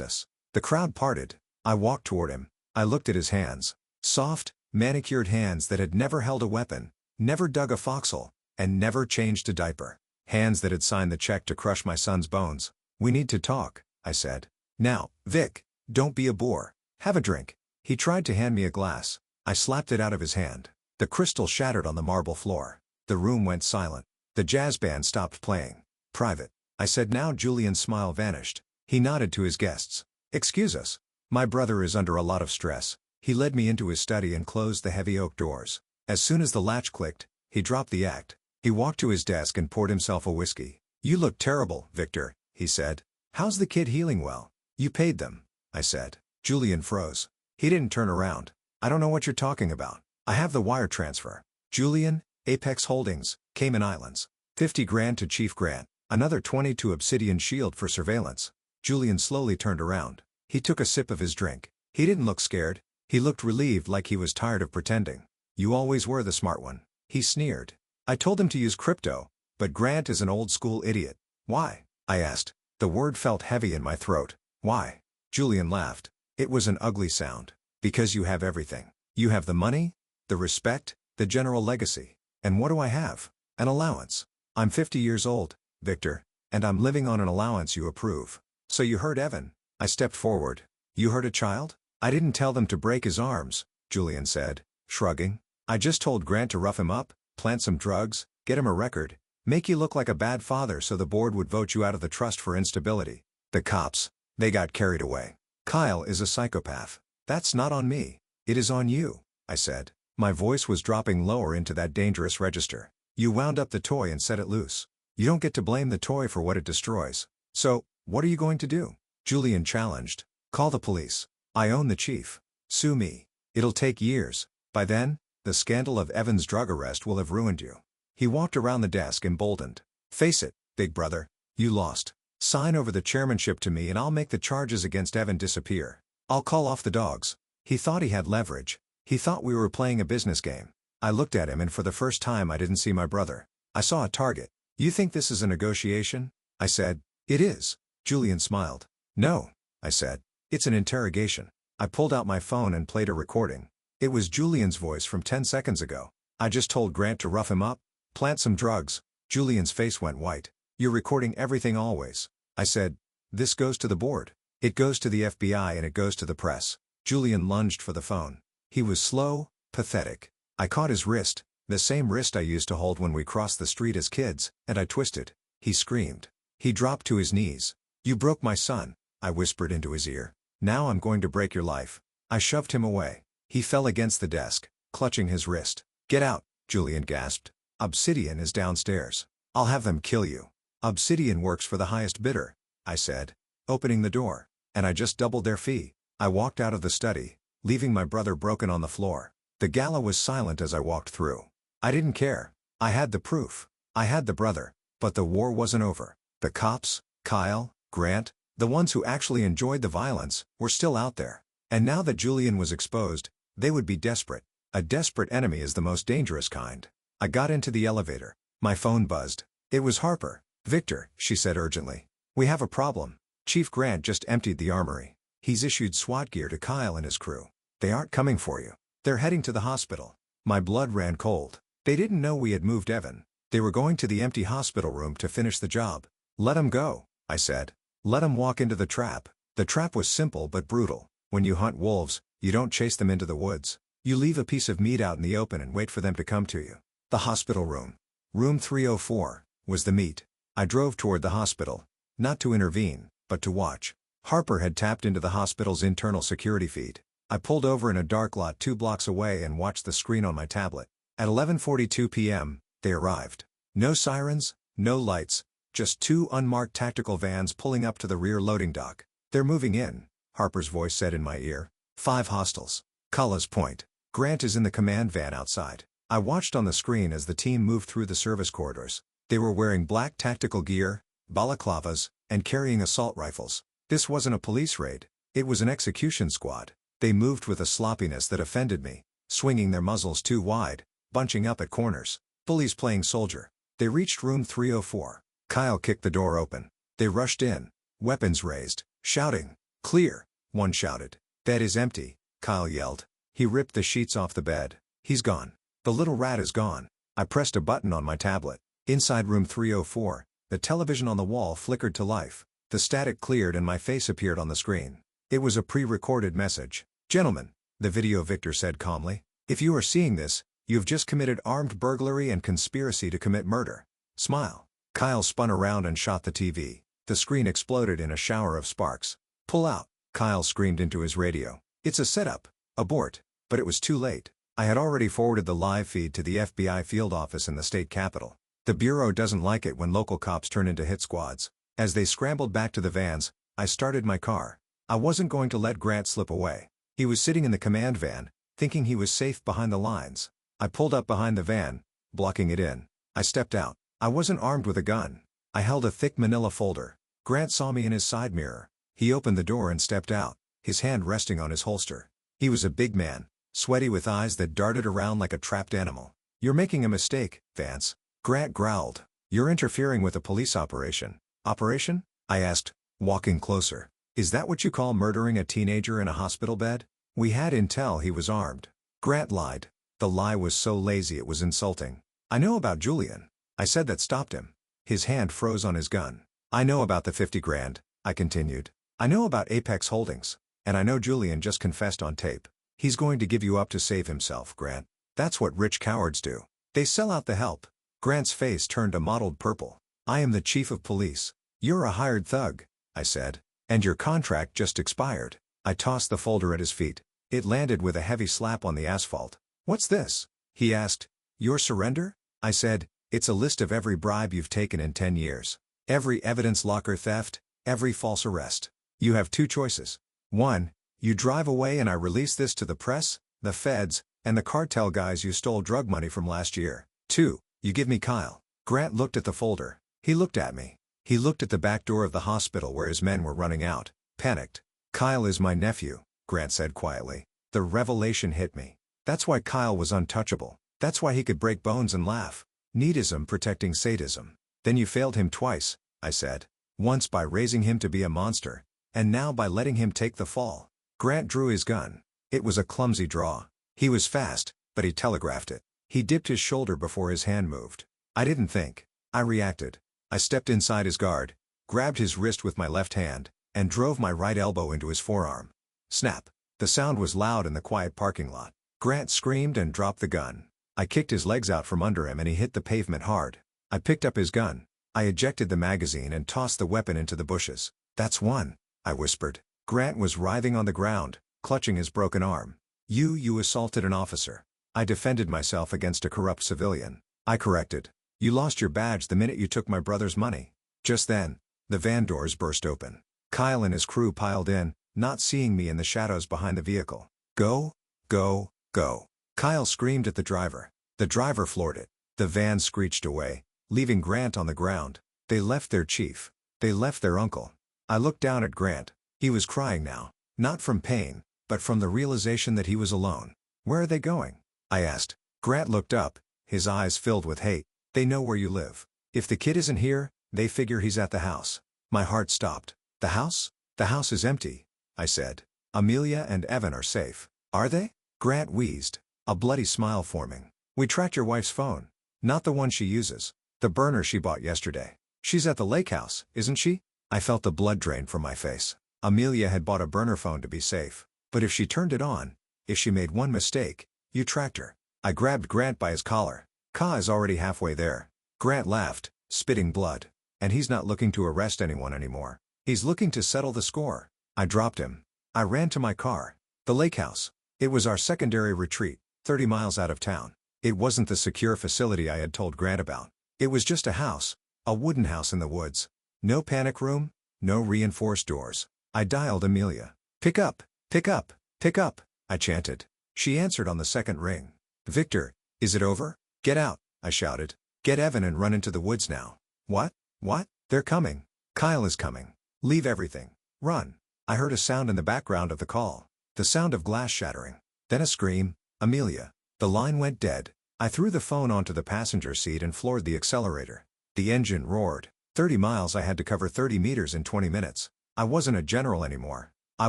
[SPEAKER 1] us. The crowd parted. I walked toward him. I looked at his hands. Soft, manicured hands that had never held a weapon, never dug a foxhole, and never changed a diaper. Hands that had signed the check to crush my son's bones. "We need to talk," I said. "Now, Vic, don't be a bore. Have a drink." He tried to hand me a glass. I slapped it out of his hand. The crystal shattered on the marble floor. The room went silent. The jazz band stopped playing. "Private," I said. Now Julian's smile vanished. He nodded to his guests. "Excuse us. My brother is under a lot of stress." He led me into his study and closed the heavy oak doors. As soon as the latch clicked, he dropped the act. He walked to his desk and poured himself a whiskey. "You look terrible, Victor," he said. "How's the kid healing well?" "You paid them," I said. Julian froze. He didn't turn around. "I don't know what you're talking about. I have the wire transfer." "Julian, Apex Holdings, Cayman Islands. 50 grand to Chief Grant, another 20 to Obsidian Shield for surveillance." Julian slowly turned around. He took a sip of his drink. He didn't look scared. He looked relieved, like he was tired of pretending. "You always were the smart one," he sneered. "I told him to use crypto, but Grant is an old-school idiot." "Why?" I asked. The word felt heavy in my throat. "Why?" Julian laughed. It was an ugly sound. "Because you have everything. You have the money, the respect, the general legacy. And what do I have? An allowance. I'm 50 years old, Victor, and I'm living on an allowance you approve." "So you hurt Evan?" I stepped forward. "You hurt a child?" "I didn't tell them to break his arms," Julian said, shrugging. "I just told Grant to rough him up, plant some drugs, get him a record, make you look like a bad father so the board would vote you out of the trust for instability. The cops, they got carried away. Kyle is a psychopath. That's not on me. It is on you," I said. My voice was dropping lower into that dangerous register. "You wound up the toy and set it loose. You don't get to blame the toy for what it destroys. So, what are you going to do?" Julian challenged. "Call the police. I own the chief. Sue me. It'll take years. By then, the scandal of Evan's drug arrest will have ruined you." He walked around the desk emboldened. "Face it, big brother. You lost. Sign over the chairmanship to me and I'll make the charges against Evan disappear. I'll call off the dogs." He thought he had leverage. He thought we were playing a business game. I looked at him and for the first time I didn't see my brother. I saw a target. "You think this is a negotiation?" I said. "It is." Julian smiled. "No," I said. "It's an interrogation." I pulled out my phone and played a recording. It was Julian's voice from 10 seconds ago. "I just told Grant to rough him up, plant some drugs." Julian's face went white. "You're recording everything always." I said. "This goes to the board. It goes to the FBI and it goes to the press." Julian lunged for the phone. He was slow, pathetic. I caught his wrist, the same wrist I used to hold when we crossed the street as kids, and I twisted. He screamed. He dropped to his knees. "You broke my son," I whispered into his ear. "Now I'm going to break your life." I shoved him away. He fell against the desk, clutching his wrist. "Get out," Julian gasped. "Obsidian is downstairs. I'll have them kill you." "Obsidian works for the highest bidder," I said, opening the door. "And I just doubled their fee." I walked out of the study, leaving my brother broken on the floor. The gala was silent as I walked through. I didn't care. I had the proof. I had the brother. But the war wasn't over. The cops, Kyle, Grant, the ones who actually enjoyed the violence, were still out there. And now that Julian was exposed, they would be desperate. A desperate enemy is the most dangerous kind. I got into the elevator. My phone buzzed. It was Harper. "Victor," she said urgently. "We have a problem. Chief Grant just emptied the armory. He's issued SWAT gear to Kyle and his crew. They aren't coming for you. They're heading to the hospital." My blood ran cold. They didn't know we had moved Evan. They were going to the empty hospital room to finish the job. "Let him go," I said. "Let him walk into the trap." The trap was simple but brutal. When you hunt wolves, you don't chase them into the woods. You leave a piece of meat out in the open and wait for them to come to you. The hospital room. Room 304, was the meat. I drove toward the hospital. Not to intervene, but to watch. Harper had tapped into the hospital's internal security feed. I pulled over in a dark lot 2 blocks away and watched the screen on my tablet. At 11:42 p.m., they arrived. No sirens, no lights, just 2 unmarked tactical vans pulling up to the rear loading dock. "They're moving in," Harper's voice said in my ear. 5 hostiles. Cullis Point. Grant is in the command van outside. I watched on the screen as the team moved through the service corridors. They were wearing black tactical gear, balaclavas, and carrying assault rifles. This wasn't a police raid. It was an execution squad. They moved with a sloppiness that offended me, swinging their muzzles too wide, bunching up at corners. Bullies playing soldier. They reached room 304. Kyle kicked the door open. They rushed in, weapons raised, shouting, "Clear!" One shouted. "Bed is empty," Kyle yelled. He ripped the sheets off the bed. "He's gone. The little rat is gone." I pressed a button on my tablet. Inside room 304, the television on the wall flickered to life. The static cleared and my face appeared on the screen. It was a pre-recorded message. "Gentlemen," the video Victor said calmly, "if you are seeing this, you've just committed armed burglary and conspiracy to commit murder. Smile." Kyle spun around and shot the TV. The screen exploded in a shower of sparks. "Pull out," Kyle screamed into his radio. "It's a setup. Abort." But it was too late. I had already forwarded the live feed to the FBI field office in the state capitol. The bureau doesn't like it when local cops turn into hit squads. As they scrambled back to the vans, I started my car. I wasn't going to let Grant slip away. He was sitting in the command van, thinking he was safe behind the lines. I pulled up behind the van, blocking it in. I stepped out. I wasn't armed with a gun. I held a thick manila folder. Grant saw me in his side mirror. He opened the door and stepped out, his hand resting on his holster. He was a big man, sweaty with eyes that darted around like a trapped animal. "You're making a mistake, Vance," Grant growled. "You're interfering with a police operation." "Operation?" I asked, walking closer. "Is that what you call murdering a teenager in a hospital bed?" "We had intel he was armed." Grant lied. The lie was so lazy it was insulting. "I know about Julian." I said that stopped him. His hand froze on his gun. "I know about the 50 grand, I continued. "I know about Apex Holdings. And I know Julian just confessed on tape. He's going to give you up to save himself, Grant. That's what rich cowards do. They sell out the help." Grant's face turned a mottled purple. "I am the chief of police. You're a hired thug," I said. "And your contract just expired." I tossed the folder at his feet. It landed with a heavy slap on the asphalt. "What's this?" he asked. "Your surrender?" I said. "It's a list of every bribe you've taken in 10 years. Every evidence locker theft, every false arrest. You have 2 choices. 1, you drive away and I release this to the press, the feds, and the cartel guys you stole drug money from last year. 2, you give me Kyle." Grant looked at the folder. He looked at me. He looked at the back door of the hospital where his men were running out, panicked. "Kyle is my nephew," Grant said quietly. The revelation hit me. That's why Kyle was untouchable. That's why he could break bones and laugh. Needism protecting sadism. "Then you failed him twice," I said. "Once by raising him to be a monster, and now by letting him take the fall." Grant drew his gun. It was a clumsy draw. He was fast, but he telegraphed it. He dipped his shoulder before his hand moved. I didn't think. I reacted. I stepped inside his guard, grabbed his wrist with my left hand, and drove my right elbow into his forearm. Snap. The sound was loud in the quiet parking lot. Grant screamed and dropped the gun. I kicked his legs out from under him and he hit the pavement hard. I picked up his gun. I ejected the magazine and tossed the weapon into the bushes. "That's one," I whispered. Grant was writhing on the ground, clutching his broken arm. You assaulted an officer." I defended myself against a corrupt civilian. I corrected. "You lost your badge the minute you took my brother's money." Just then, the van doors burst open. Kyle and his crew piled in, not seeing me in the shadows behind the vehicle. "Go, go, go." Kyle screamed at the driver. The driver floored it. The van screeched away, leaving Grant on the ground. They left their chief. They left their uncle. I looked down at Grant. He was crying now, not from pain, but from the realization that he was alone. "Where are they going?" I asked. Grant looked up, his eyes filled with hate. "They know where you live. If the kid isn't here, they figure he's at the house." My heart stopped. "The house? The house is empty," I said. "Amelia and Evan are safe." "Are they?" Grant wheezed, a bloody smile forming. "We tracked your wife's phone. Not the one she uses. The burner she bought yesterday. She's at the lake house, isn't she?" I felt the blood drain from my face. Amelia had bought a burner phone to be safe. But if she turned it on, if she made one mistake, you tracked her. I grabbed Grant by his collar. "Ka is already halfway there." Grant laughed, spitting blood. "And he's not looking to arrest anyone anymore. He's looking to settle the score." I dropped him. I ran to my car. The lake house. It was our secondary retreat, 30 miles out of town. It wasn't the secure facility I had told Grant about. It was just a house, a wooden house in the woods. No panic room, no reinforced doors. I dialed Amelia. "Pick up, pick up, pick up," I chanted. She answered on the second ring. "Victor, is it over?" "Get out," I shouted. "Get Evan and run into the woods now." "What? What?" "They're coming. Kyle is coming. Leave everything. Run." I heard a sound in the background of the call. The sound of glass shattering. Then a scream. "Amelia." The line went dead. I threw the phone onto the passenger seat and floored the accelerator. The engine roared. 30 miles I had to cover 30 meters in 20 minutes. I wasn't a general anymore. I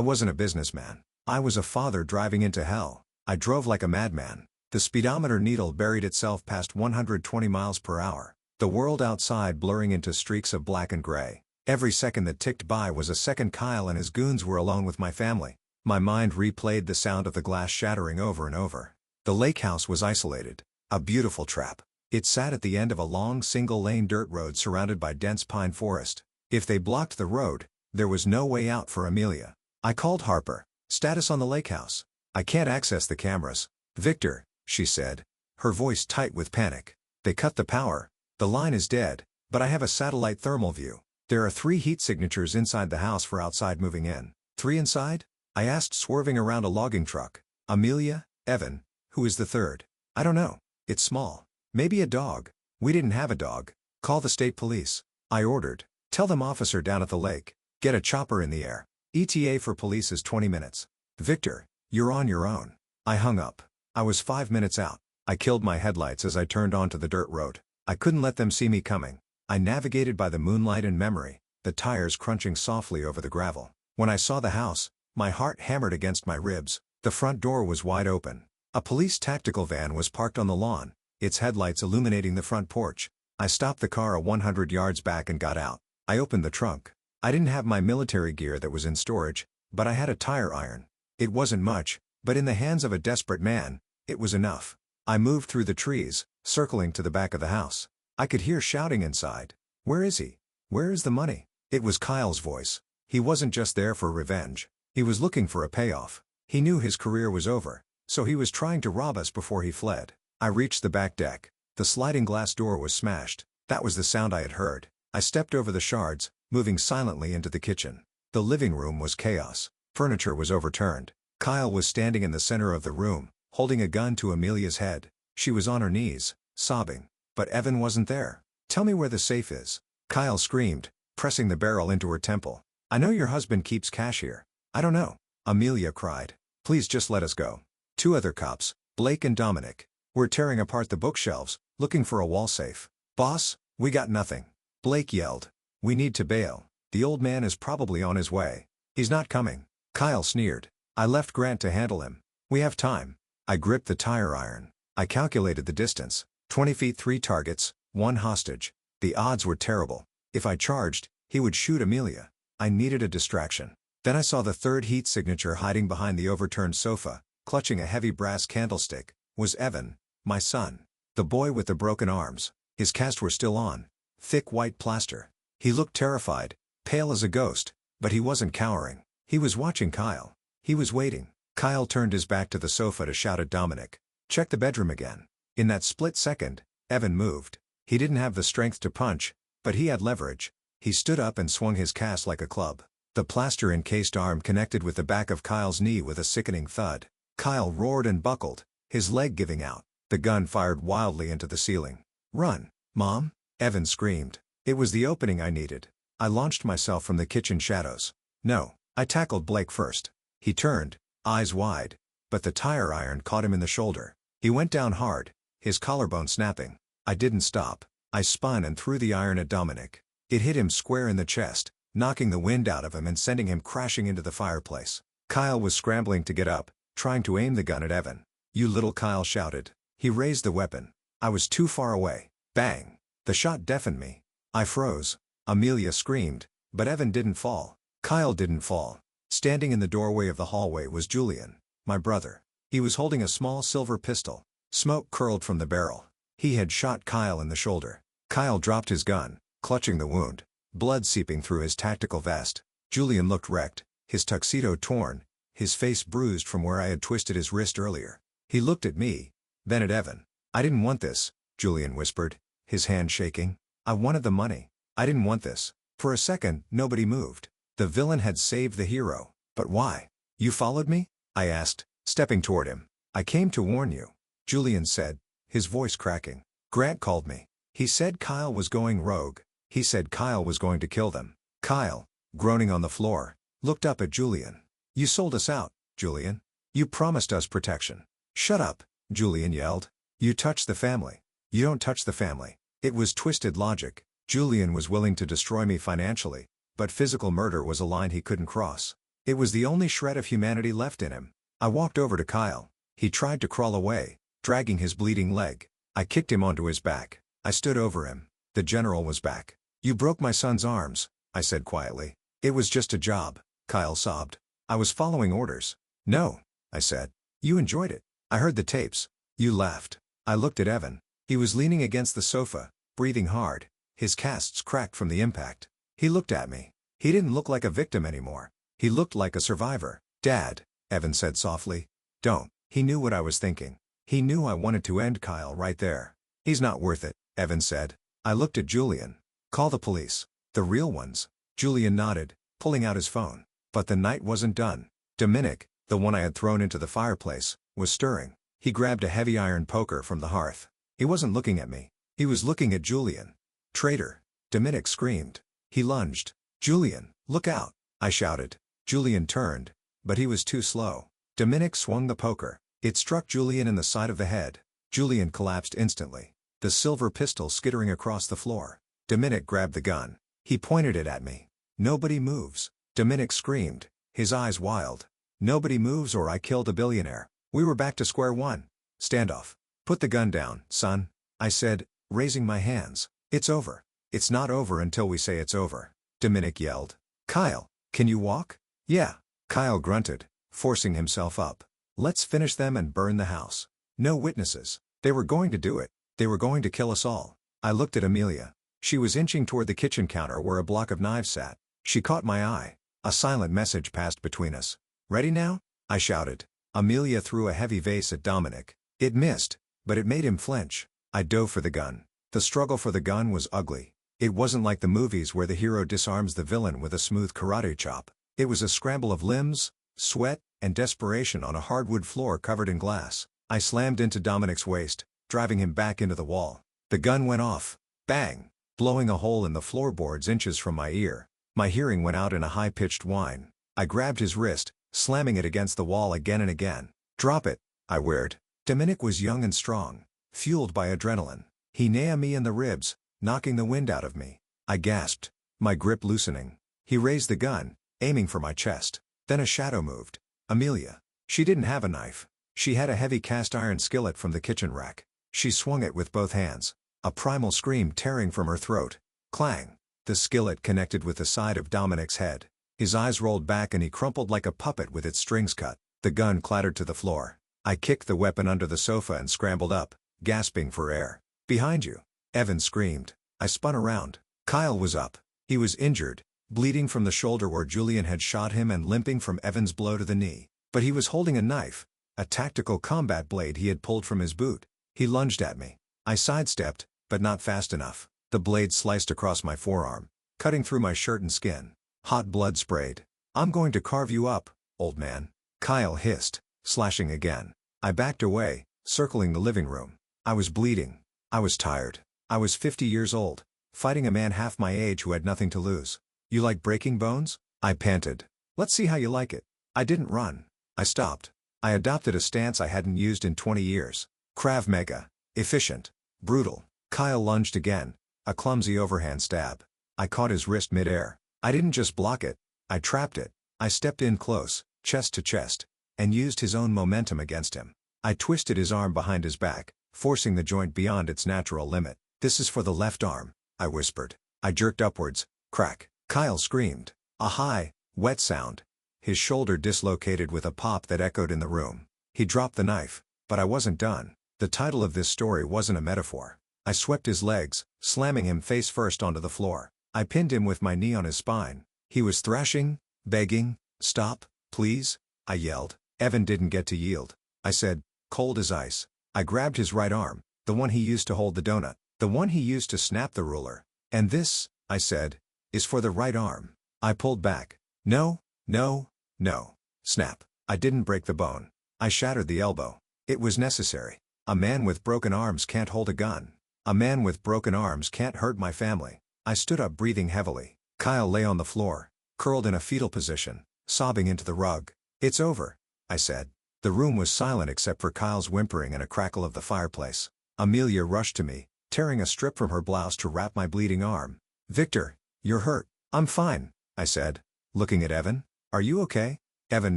[SPEAKER 1] wasn't a businessman. I was a father driving into hell. I drove like a madman. The speedometer needle buried itself past 120 miles per hour. The world outside blurring into streaks of black and gray. Every second that ticked by was a second Kyle and his goons were alone with my family. My mind replayed the sound of the glass shattering over and over. The lake house was isolated. A beautiful trap. It sat at the end of a long single-lane dirt road surrounded by dense pine forest. If they blocked the road, there was no way out for Amelia. I called Harper. Status on the lake house. I can't access the cameras. Victor, she said, her voice tight with panic. They cut the power. The line is dead, but I have a satellite thermal view. There are 3 heat signatures inside the house for outside moving in. 3 inside? I asked, swerving around a logging truck. Amelia, Evan, who is the third? I don't know. It's small. Maybe a dog. We didn't have a dog. Call the state police. I ordered. Tell them officer down at the lake. Get a chopper in the air. ETA for police is 20 minutes. Victor, you're on your own. I hung up. I was 5 minutes out. I killed my headlights as I turned onto the dirt road. I couldn't let them see me coming. I navigated by the moonlight and memory, the tires crunching softly over the gravel. When I saw the house, my heart hammered against my ribs. The front door was wide open. A police tactical van was parked on the lawn, its headlights illuminating the front porch. I stopped the car 100 yards back and got out. I opened the trunk. I didn't have my military gear that was in storage, but I had a tire iron. It wasn't much, but in the hands of a desperate man, it was enough. I moved through the trees, circling to the back of the house. I could hear shouting inside. Where is he? Where is the money? It was Kyle's voice. He wasn't just there for revenge. He was looking for a payoff. He knew his career was over, so he was trying to rob us before he fled. I reached the back deck. The sliding glass door was smashed. That was the sound I had heard. I stepped over the shards, moving silently into the kitchen. The living room was chaos. Furniture was overturned. Kyle was standing in the center of the room, holding a gun to Amelia's head. She was on her knees, sobbing. But Evan wasn't there. Tell me where the safe is. Kyle screamed, pressing the barrel into her temple. I know your husband keeps cash here. I don't know. Amelia cried. Please just let us go. 2 other cops, Blake and Dominic, were tearing apart the bookshelves, looking for a wall safe. Boss, we got nothing. Blake yelled. We need to bail. The old man is probably on his way. He's not coming. Kyle sneered. I left Grant to handle him. We have time. I gripped the tire iron. I calculated the distance. 20 feet, 3 targets, 1 hostage. The odds were terrible. If I charged, he would shoot Amelia. I needed a distraction. Then I saw the 3rd heat signature hiding behind the overturned sofa, clutching a heavy brass candlestick. Was Evan, my son. The boy with the broken arms. His casts were still on. Thick white plaster. He looked terrified, pale as a ghost, but he wasn't cowering. He was watching Kyle. He was waiting. Kyle turned his back to the sofa to shout at Dominic. Check the bedroom again. In that split second, Evan moved. He didn't have the strength to punch, but he had leverage. He stood up and swung his cast like a club. The plaster-encased arm connected with the back of Kyle's knee with a sickening thud. Kyle roared and buckled, his leg giving out. The gun fired wildly into the ceiling. Run, Mom! Evan screamed. It was the opening I needed. I launched myself from the kitchen shadows. No, I tackled Blake first. He turned, eyes wide, but the tire iron caught him in the shoulder. He went down hard, his collarbone snapping. I didn't stop. I spun and threw the iron at Dominic. It hit him square in the chest, knocking the wind out of him and sending him crashing into the fireplace. Kyle was scrambling to get up, trying to aim the gun at Evan. You little, Kyle shouted. He raised the weapon. I was too far away. Bang! The shot deafened me. I froze. Amelia screamed, but Evan didn't fall. Kyle didn't fall. Standing in the doorway of the hallway was Julian, my brother. He was holding a small silver pistol. Smoke curled from the barrel. He had shot Kyle in the shoulder. Kyle dropped his gun, clutching the wound, blood seeping through his tactical vest. Julian looked wrecked, his tuxedo torn, his face bruised from where I had twisted his wrist earlier. He looked at me, then at Evan. I didn't want this, Julian whispered, his hand shaking. I wanted the money. I didn't want this. For a second, nobody moved. The villain had saved the hero. But why? You followed me? I asked, stepping toward him. I came to warn you, Julian said, his voice cracking. Grant called me. He said Kyle was going rogue. He said Kyle was going to kill them. Kyle, groaning on the floor, looked up at Julian. You sold us out, Julian. You promised us protection. Shut up, Julian yelled. You touched the family. You don't touch the family. It was twisted logic. Julian was willing to destroy me financially, but physical murder was a line he couldn't cross. It was the only shred of humanity left in him. I walked over to Kyle. He tried to crawl away, dragging his bleeding leg. I kicked him onto his back. I stood over him. The general was back. "You broke my son's arms," I said quietly. "It was just a job," Kyle sobbed. "I was following orders." "No," I said. "You enjoyed it. I heard the tapes. You laughed." I looked at Evan. He was leaning against the sofa, breathing hard. His casts cracked from the impact. He looked at me. He didn't look like a victim anymore. He looked like a survivor. "Dad," Evan said softly. "Don't." He knew what I was thinking. He knew I wanted to end Kyle right there. "He's not worth it," Evan said. I looked at Julian. "Call the police. The real ones." Julian nodded, pulling out his phone. But the night wasn't done. Dominic, the one I had thrown into the fireplace, was stirring. He grabbed a heavy iron poker from the hearth. He wasn't looking at me. He was looking at Julian. "Traitor!" Dominic screamed. He lunged. "Julian, look out!" I shouted. Julian turned, but he was too slow. Dominic swung the poker. It struck Julian in the side of the head. Julian collapsed instantly, the silver pistol skittering across the floor. Dominic grabbed the gun. He pointed it at me. "Nobody moves!" Dominic screamed, his eyes wild. "Nobody moves or I kill the billionaire." We were back to square one. Standoff. "Put the gun down, son," I said, raising my hands. "It's over." "It's not over until we say it's over," Dominic yelled. "Kyle, can you walk?" "Yeah." Kyle grunted, forcing himself up. "Let's finish them and burn the house. No witnesses." They were going to do it. They were going to kill us all. I looked at Amelia. She was inching toward the kitchen counter where a block of knives sat. She caught my eye. A silent message passed between us. "Ready now?" I shouted. Amelia threw a heavy vase at Dominic. It missed, but it made him flinch. I dove for the gun. The struggle for the gun was ugly. It wasn't like the movies where the hero disarms the villain with a smooth karate chop. It was a scramble of limbs, sweat, and desperation on a hardwood floor covered in glass. I slammed into Dominic's waist, driving him back into the wall. The gun went off. Bang! Blowing a hole in the floorboards inches from my ear. My hearing went out in a high-pitched whine. I grabbed his wrist, slamming it against the wall again and again. "Drop it," I weird. Dominic was young and strong, fueled by adrenaline. He nailed me in the ribs, knocking the wind out of me. I gasped, my grip loosening. He raised the gun, aiming for my chest. Then a shadow moved. Amelia. She didn't have a knife. She had a heavy cast-iron skillet from the kitchen rack. She swung it with both hands. A primal scream tearing from her throat. Clang! The skillet connected with the side of Dominic's head. His eyes rolled back and he crumpled like a puppet with its strings cut. The gun clattered to the floor. I kicked the weapon under the sofa and scrambled up, gasping for air. "Behind you!" Evan screamed. I spun around. Kyle was up. He was injured, bleeding from the shoulder where Julian had shot him and limping from Evan's blow to the knee. But he was holding a knife, a tactical combat blade he had pulled from his boot. He lunged at me. I sidestepped, but not fast enough. The blade sliced across my forearm, cutting through my shirt and skin. Hot blood sprayed. "I'm going to carve you up, old man," Kyle hissed, slashing again. I backed away, circling the living room. I was bleeding. I was tired. I was 50 years old, fighting a man half my age who had nothing to lose. "You like breaking bones?" I panted. "Let's see how you like it." I didn't run. I stopped. I adopted a stance I hadn't used in 20 years. Krav Maga. Efficient. Brutal. Kyle lunged again, a clumsy overhand stab. I caught his wrist mid-air. I didn't just block it, I trapped it. I stepped in close, chest to chest, and used his own momentum against him. I twisted his arm behind his back, forcing the joint beyond its natural limit. "This is for the left arm," I whispered. I jerked upwards. Crack. Kyle screamed. A high, wet sound. His shoulder dislocated with a pop that echoed in the room. He dropped the knife, but I wasn't done. The title of this story wasn't a metaphor. I swept his legs, slamming him face first onto the floor. I pinned him with my knee on his spine. He was thrashing, begging. "Stop, please," I yelled. Evan didn't get to yield. I said, "Cold as ice." I grabbed his right arm, the one he used to hold the donut, the one he used to snap the ruler. "And this," I said, "is for the right arm." I pulled back. "No, no, no." Snap. I didn't break the bone. I shattered the elbow. It was necessary. A man with broken arms can't hold a gun. A man with broken arms can't hurt my family. I stood up, breathing heavily. Kyle lay on the floor, curled in a fetal position, sobbing into the rug. "It's over," I said. The room was silent except for Kyle's whimpering and a crackle of the fireplace. Amelia rushed to me, tearing a strip from her blouse to wrap my bleeding arm. "Victor, you're hurt." "I'm fine," I said, looking at Evan. "Are you okay?" Evan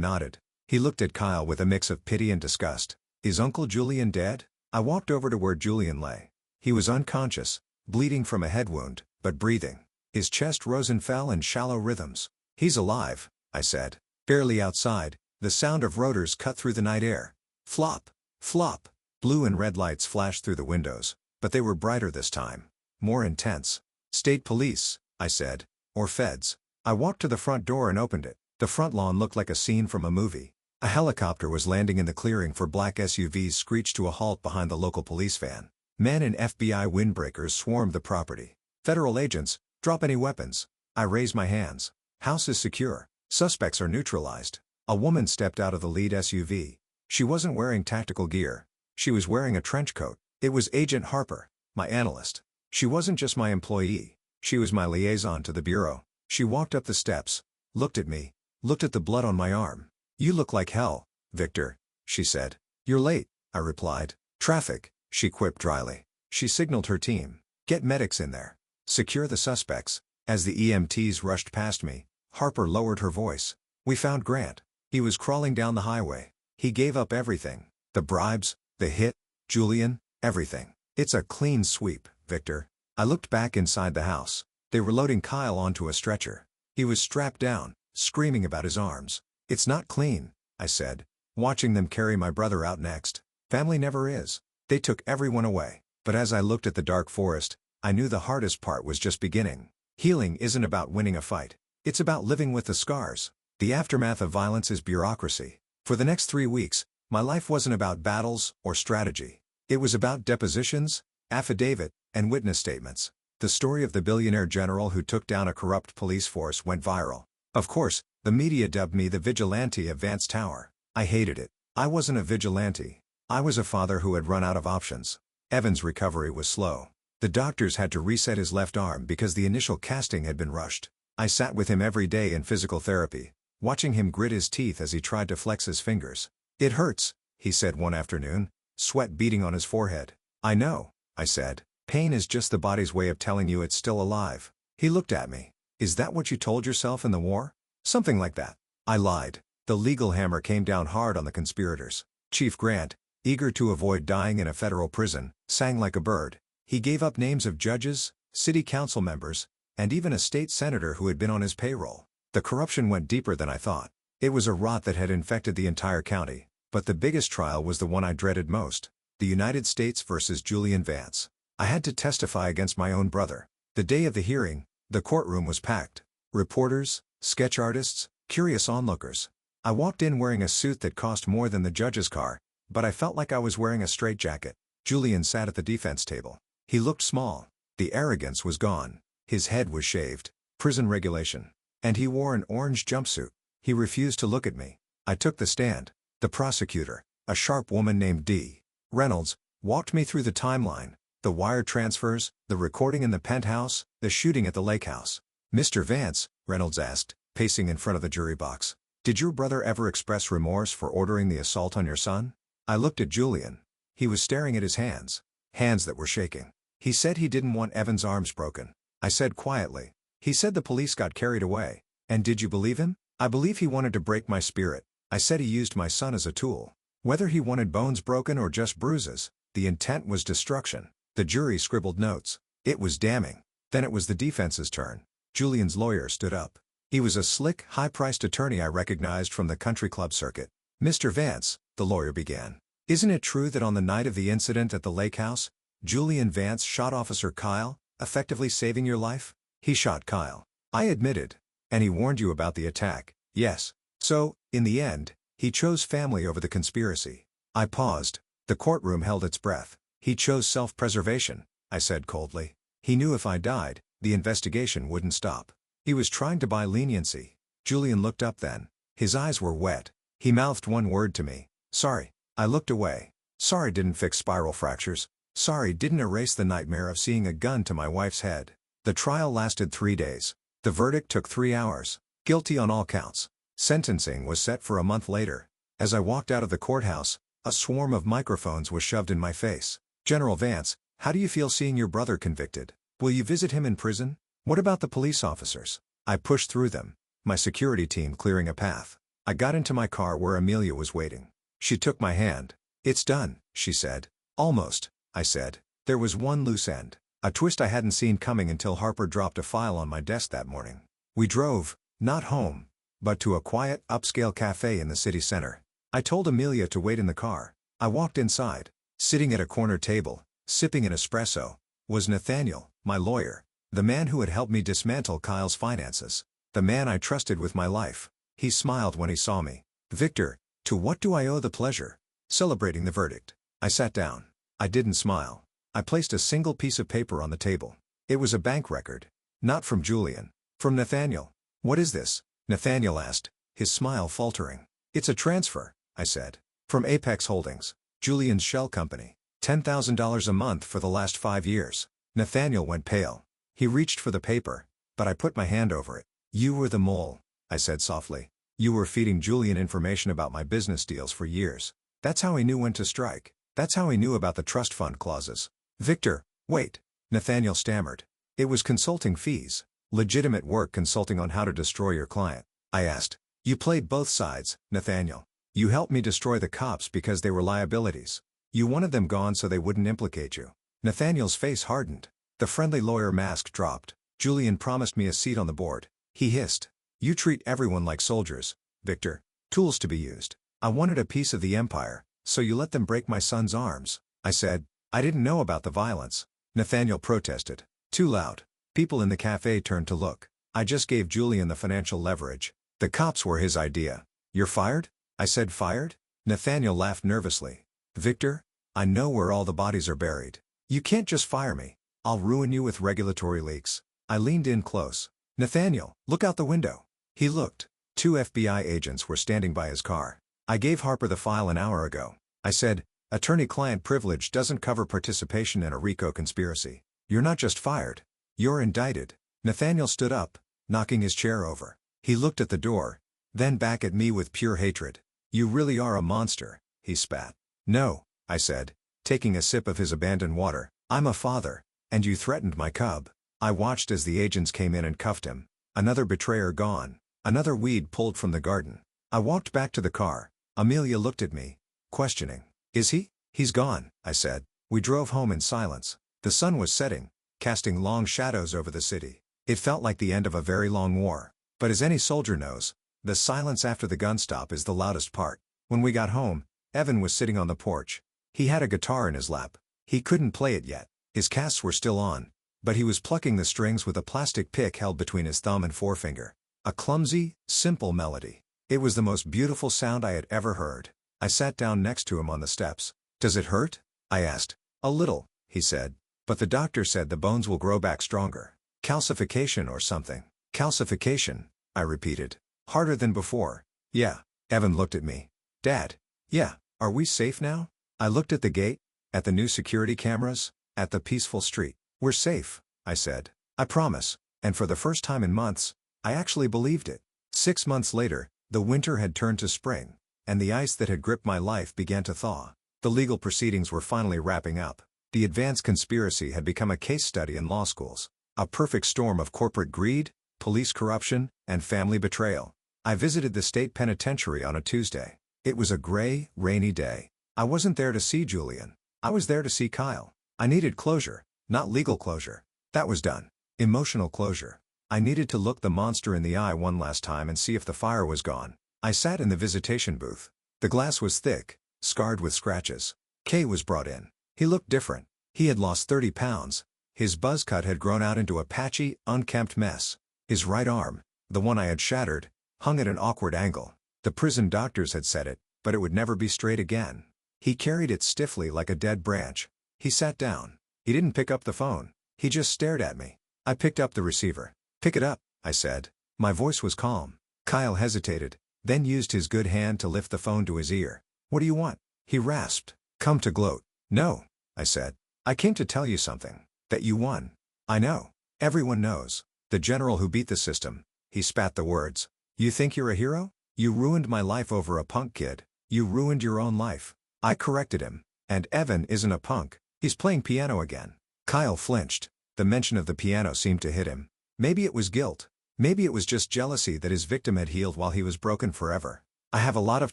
[SPEAKER 1] nodded. He looked at Kyle with a mix of pity and disgust. "Is Uncle Julian dead?" I walked over to where Julian lay. He was unconscious, bleeding from a head wound, but breathing. His chest rose and fell in shallow rhythms. "He's alive," I said. Barely outside, the sound of rotors cut through the night air. Flop, flop. Blue and red lights flashed through the windows, but they were brighter this time. More intense. "State police," I said. "Or feds." I walked to the front door and opened it. The front lawn looked like a scene from a movie. A helicopter was landing in the clearing. Four black SUVs screeched to a halt behind the local police van. Men in FBI windbreakers swarmed the property. "Federal agents, drop any weapons." I raised my hands. "House is secure. Suspects are neutralized." A woman stepped out of the lead SUV. She wasn't wearing tactical gear. She was wearing a trench coat. It was Agent Harper, my analyst. She wasn't just my employee. She was my liaison to the bureau. She walked up the steps, looked at me, looked at the blood on my arm. "You look like hell, Victor," she said. "You're late," I replied. "Traffic," she quipped dryly. She signaled her team. "Get medics in there. Secure the suspects." As the EMTs rushed past me, Harper lowered her voice. "We found Grant. He was crawling down the highway. He gave up everything. The bribes, the hit, Julian, everything. It's a clean sweep, Victor." I looked back inside the house. They were loading Kyle onto a stretcher. He was strapped down, screaming about his arms. "It's not clean," I said, watching them carry my brother out next. Family never is. They took everyone away. But as I looked at the dark forest, I knew the hardest part was just beginning. Healing isn't about winning a fight. It's about living with the scars. The aftermath of violence is bureaucracy. For the next 3 weeks, my life wasn't about battles or strategy. It was about depositions, affidavit, and witness statements. The story of the billionaire general who took down a corrupt police force went viral. Of course, the media dubbed me the vigilante of Vance Tower. I hated it. I wasn't a vigilante. I was a father who had run out of options. Evan's recovery was slow. The doctors had to reset his left arm because the initial casting had been rushed. I sat with him every day in physical therapy, watching him grit his teeth as he tried to flex his fingers. "It hurts," he said one afternoon, sweat beading on his forehead. "I know," I said. "Pain is just the body's way of telling you it's still alive." He looked at me. "Is that what you told yourself in the war?" "Something like that." I lied. The legal hammer came down hard on the conspirators. Chief Grant, eager to avoid dying in a federal prison, sang like a bird. He gave up names of judges, city council members, and even a state senator who had been on his payroll. The corruption went deeper than I thought. It was a rot that had infected the entire county. But the biggest trial was the one I dreaded most. The United States versus Julian Vance. I had to testify against my own brother. The day of the hearing, the courtroom was packed. Reporters, sketch artists, curious onlookers. I walked in wearing a suit that cost more than the judge's car, but I felt like I was wearing a straitjacket. Julian sat at the defense table. He looked small. The arrogance was gone. His head was shaved. Prison regulation. And he wore an orange jumpsuit. He refused to look at me. I took the stand. The prosecutor, a sharp woman named D. Reynolds, walked me through the timeline. The wire transfers, the recording in the penthouse, the shooting at the lake house. "Mr. Vance," Reynolds asked, pacing in front of the jury box, "did your brother ever express remorse for ordering the assault on your son?" I looked at Julian. He was staring at his hands. Hands that were shaking. "He said he didn't want Evan's arms broken." I said quietly. "He said the police got carried away." "And did you believe him?" "I believe he wanted to break my spirit. I said he used my son as a tool. Whether he wanted bones broken or just bruises, the intent was destruction." The jury scribbled notes. It was damning. Then it was the defense's turn. Julian's lawyer stood up. He was a slick, high-priced attorney I recognized from the country club circuit. "Mr. Vance," the lawyer began, "isn't it true that on the night of the incident at the lake house, Julian Vance shot Officer Kyle, effectively saving your life?" "He shot Kyle," I admitted. "And he warned you about the attack?" "Yes." "So, in the end, he chose family over the conspiracy." I paused. The courtroom held its breath. "He chose self-preservation," I said coldly. "He knew if I died, the investigation wouldn't stop. He was trying to buy leniency." Julian looked up then. His eyes were wet. He mouthed one word to me. "Sorry." I looked away. Sorry didn't fix spiral fractures. Sorry didn't erase the nightmare of seeing a gun to my wife's head. The trial lasted 3 days. The verdict took 3 hours. Guilty on all counts. Sentencing was set for a month later. As I walked out of the courthouse, a swarm of microphones was shoved in my face. "General Vance, How do you feel seeing your brother convicted? Will you visit him in prison? What about the police officers? I pushed through them, my security team clearing a path. I got into my car where Amelia was waiting. She took my hand. It's done, she said. Almost, I said. There was one loose end. A twist I hadn't seen coming until Harper dropped a file on my desk that morning. We drove, not home, but to a quiet, upscale cafe in the city center. I told Amelia to wait in the car. I walked inside. Sitting at a corner table, sipping an espresso, was Nathaniel, my lawyer, the man who had helped me dismantle Kyle's finances, the man I trusted with my life. He smiled when he saw me. Victor, to what do I owe the pleasure? Celebrating the verdict. I sat down. I didn't smile. I placed a single piece of paper on the table. It was a bank record. Not from Julian. From Nathaniel. What is this? Nathaniel asked, his smile faltering. It's a transfer, I said. From Apex Holdings, Julian's shell company. $10,000 a month for the last 5 years. Nathaniel went pale. He reached for the paper, but I put my hand over it. You were the mole, I said softly. You were feeding Julian information about my business deals for years. That's how he knew when to strike. That's how he knew about the trust fund clauses. Victor, wait, Nathaniel stammered. It was consulting fees. Legitimate work consulting on how to destroy your client. I asked. You played both sides, Nathaniel. You helped me destroy the cops because they were liabilities. You wanted them gone so they wouldn't implicate you. Nathaniel's face hardened. The friendly lawyer mask dropped. Julian promised me a seat on the board. He hissed. You treat everyone like soldiers, Victor. Tools to be used. I wanted a piece of the empire, so you let them break my son's arms. I said. I didn't know about the violence. Nathaniel protested. Too loud. People in the cafe turned to look. I just gave Julian the financial leverage. The cops were his idea. You're fired? I said fired? Nathaniel laughed nervously. Victor, I know where all the bodies are buried. You can't just fire me. I'll ruin you with regulatory leaks. I leaned in close. Nathaniel, look out the window. He looked. 2 FBI agents were standing by his car. I gave Harper the file an hour ago. I said, attorney-client privilege doesn't cover participation in a RICO conspiracy. You're not just fired. You're indicted. Nathaniel stood up, knocking his chair over. He looked at the door, then back at me with pure hatred. You really are a monster, he spat. No, I said, taking a sip of his abandoned water. I'm a father, and you threatened my cub. I watched as the agents came in and cuffed him. Another betrayer gone. Another weed pulled from the garden. I walked back to the car. Amelia looked at me, questioning. Is he? He's gone, I said. We drove home in silence. The sun was setting, casting long shadows over the city. It felt like the end of a very long war. But as any soldier knows, the silence after the gun stop is the loudest part. When we got home, Evan was sitting on the porch. He had a guitar in his lap. He couldn't play it yet. His casts were still on, but he was plucking the strings with a plastic pick held between his thumb and forefinger. A clumsy, simple melody. It was the most beautiful sound I had ever heard. I sat down next to him on the steps. Does it hurt? I asked. A little, he said. But the doctor said the bones will grow back stronger. Calcification or something. Calcification, I repeated. Harder than before. Yeah. Evan looked at me. Dad. Yeah. Are we safe now? I looked at the gate, at the new security cameras, at the peaceful street. We're safe, I said. I promise. And for the first time in months, I actually believed it. 6 months later, the winter had turned to spring, and the ice that had gripped my life began to thaw. The legal proceedings were finally wrapping up. The advanced conspiracy had become a case study in law schools. A perfect storm of corporate greed, police corruption, and family betrayal. I visited the state penitentiary on a Tuesday. It was a gray, rainy day. I wasn't there to see Julian. I was there to see Kyle. I needed closure, not legal closure. That was done. Emotional closure. I needed to look the monster in the eye one last time and see if the fire was gone. I sat in the visitation booth. The glass was thick, scarred with scratches. Kay was brought in. He looked different. He had lost 30 pounds. His buzz cut had grown out into a patchy, unkempt mess. His right arm, the one I had shattered, hung at an awkward angle. The prison doctors had said it, but it would never be straight again. He carried it stiffly like a dead branch. He sat down. He didn't pick up the phone. He just stared at me. I picked up the receiver. Pick it up, I said. My voice was calm. Kyle hesitated, then used his good hand to lift the phone to his ear. What do you want? He rasped. Come to gloat. No, I said. I came to tell you something. That you won. I know. Everyone knows. The general who beat the system. He spat the words. You think you're a hero? You ruined my life over a punk kid. You ruined your own life. I corrected him. And Evan isn't a punk. He's playing piano again. Kyle flinched. The mention of the piano seemed to hit him. Maybe it was guilt. Maybe it was just jealousy that his victim had healed while he was broken forever. I have a lot of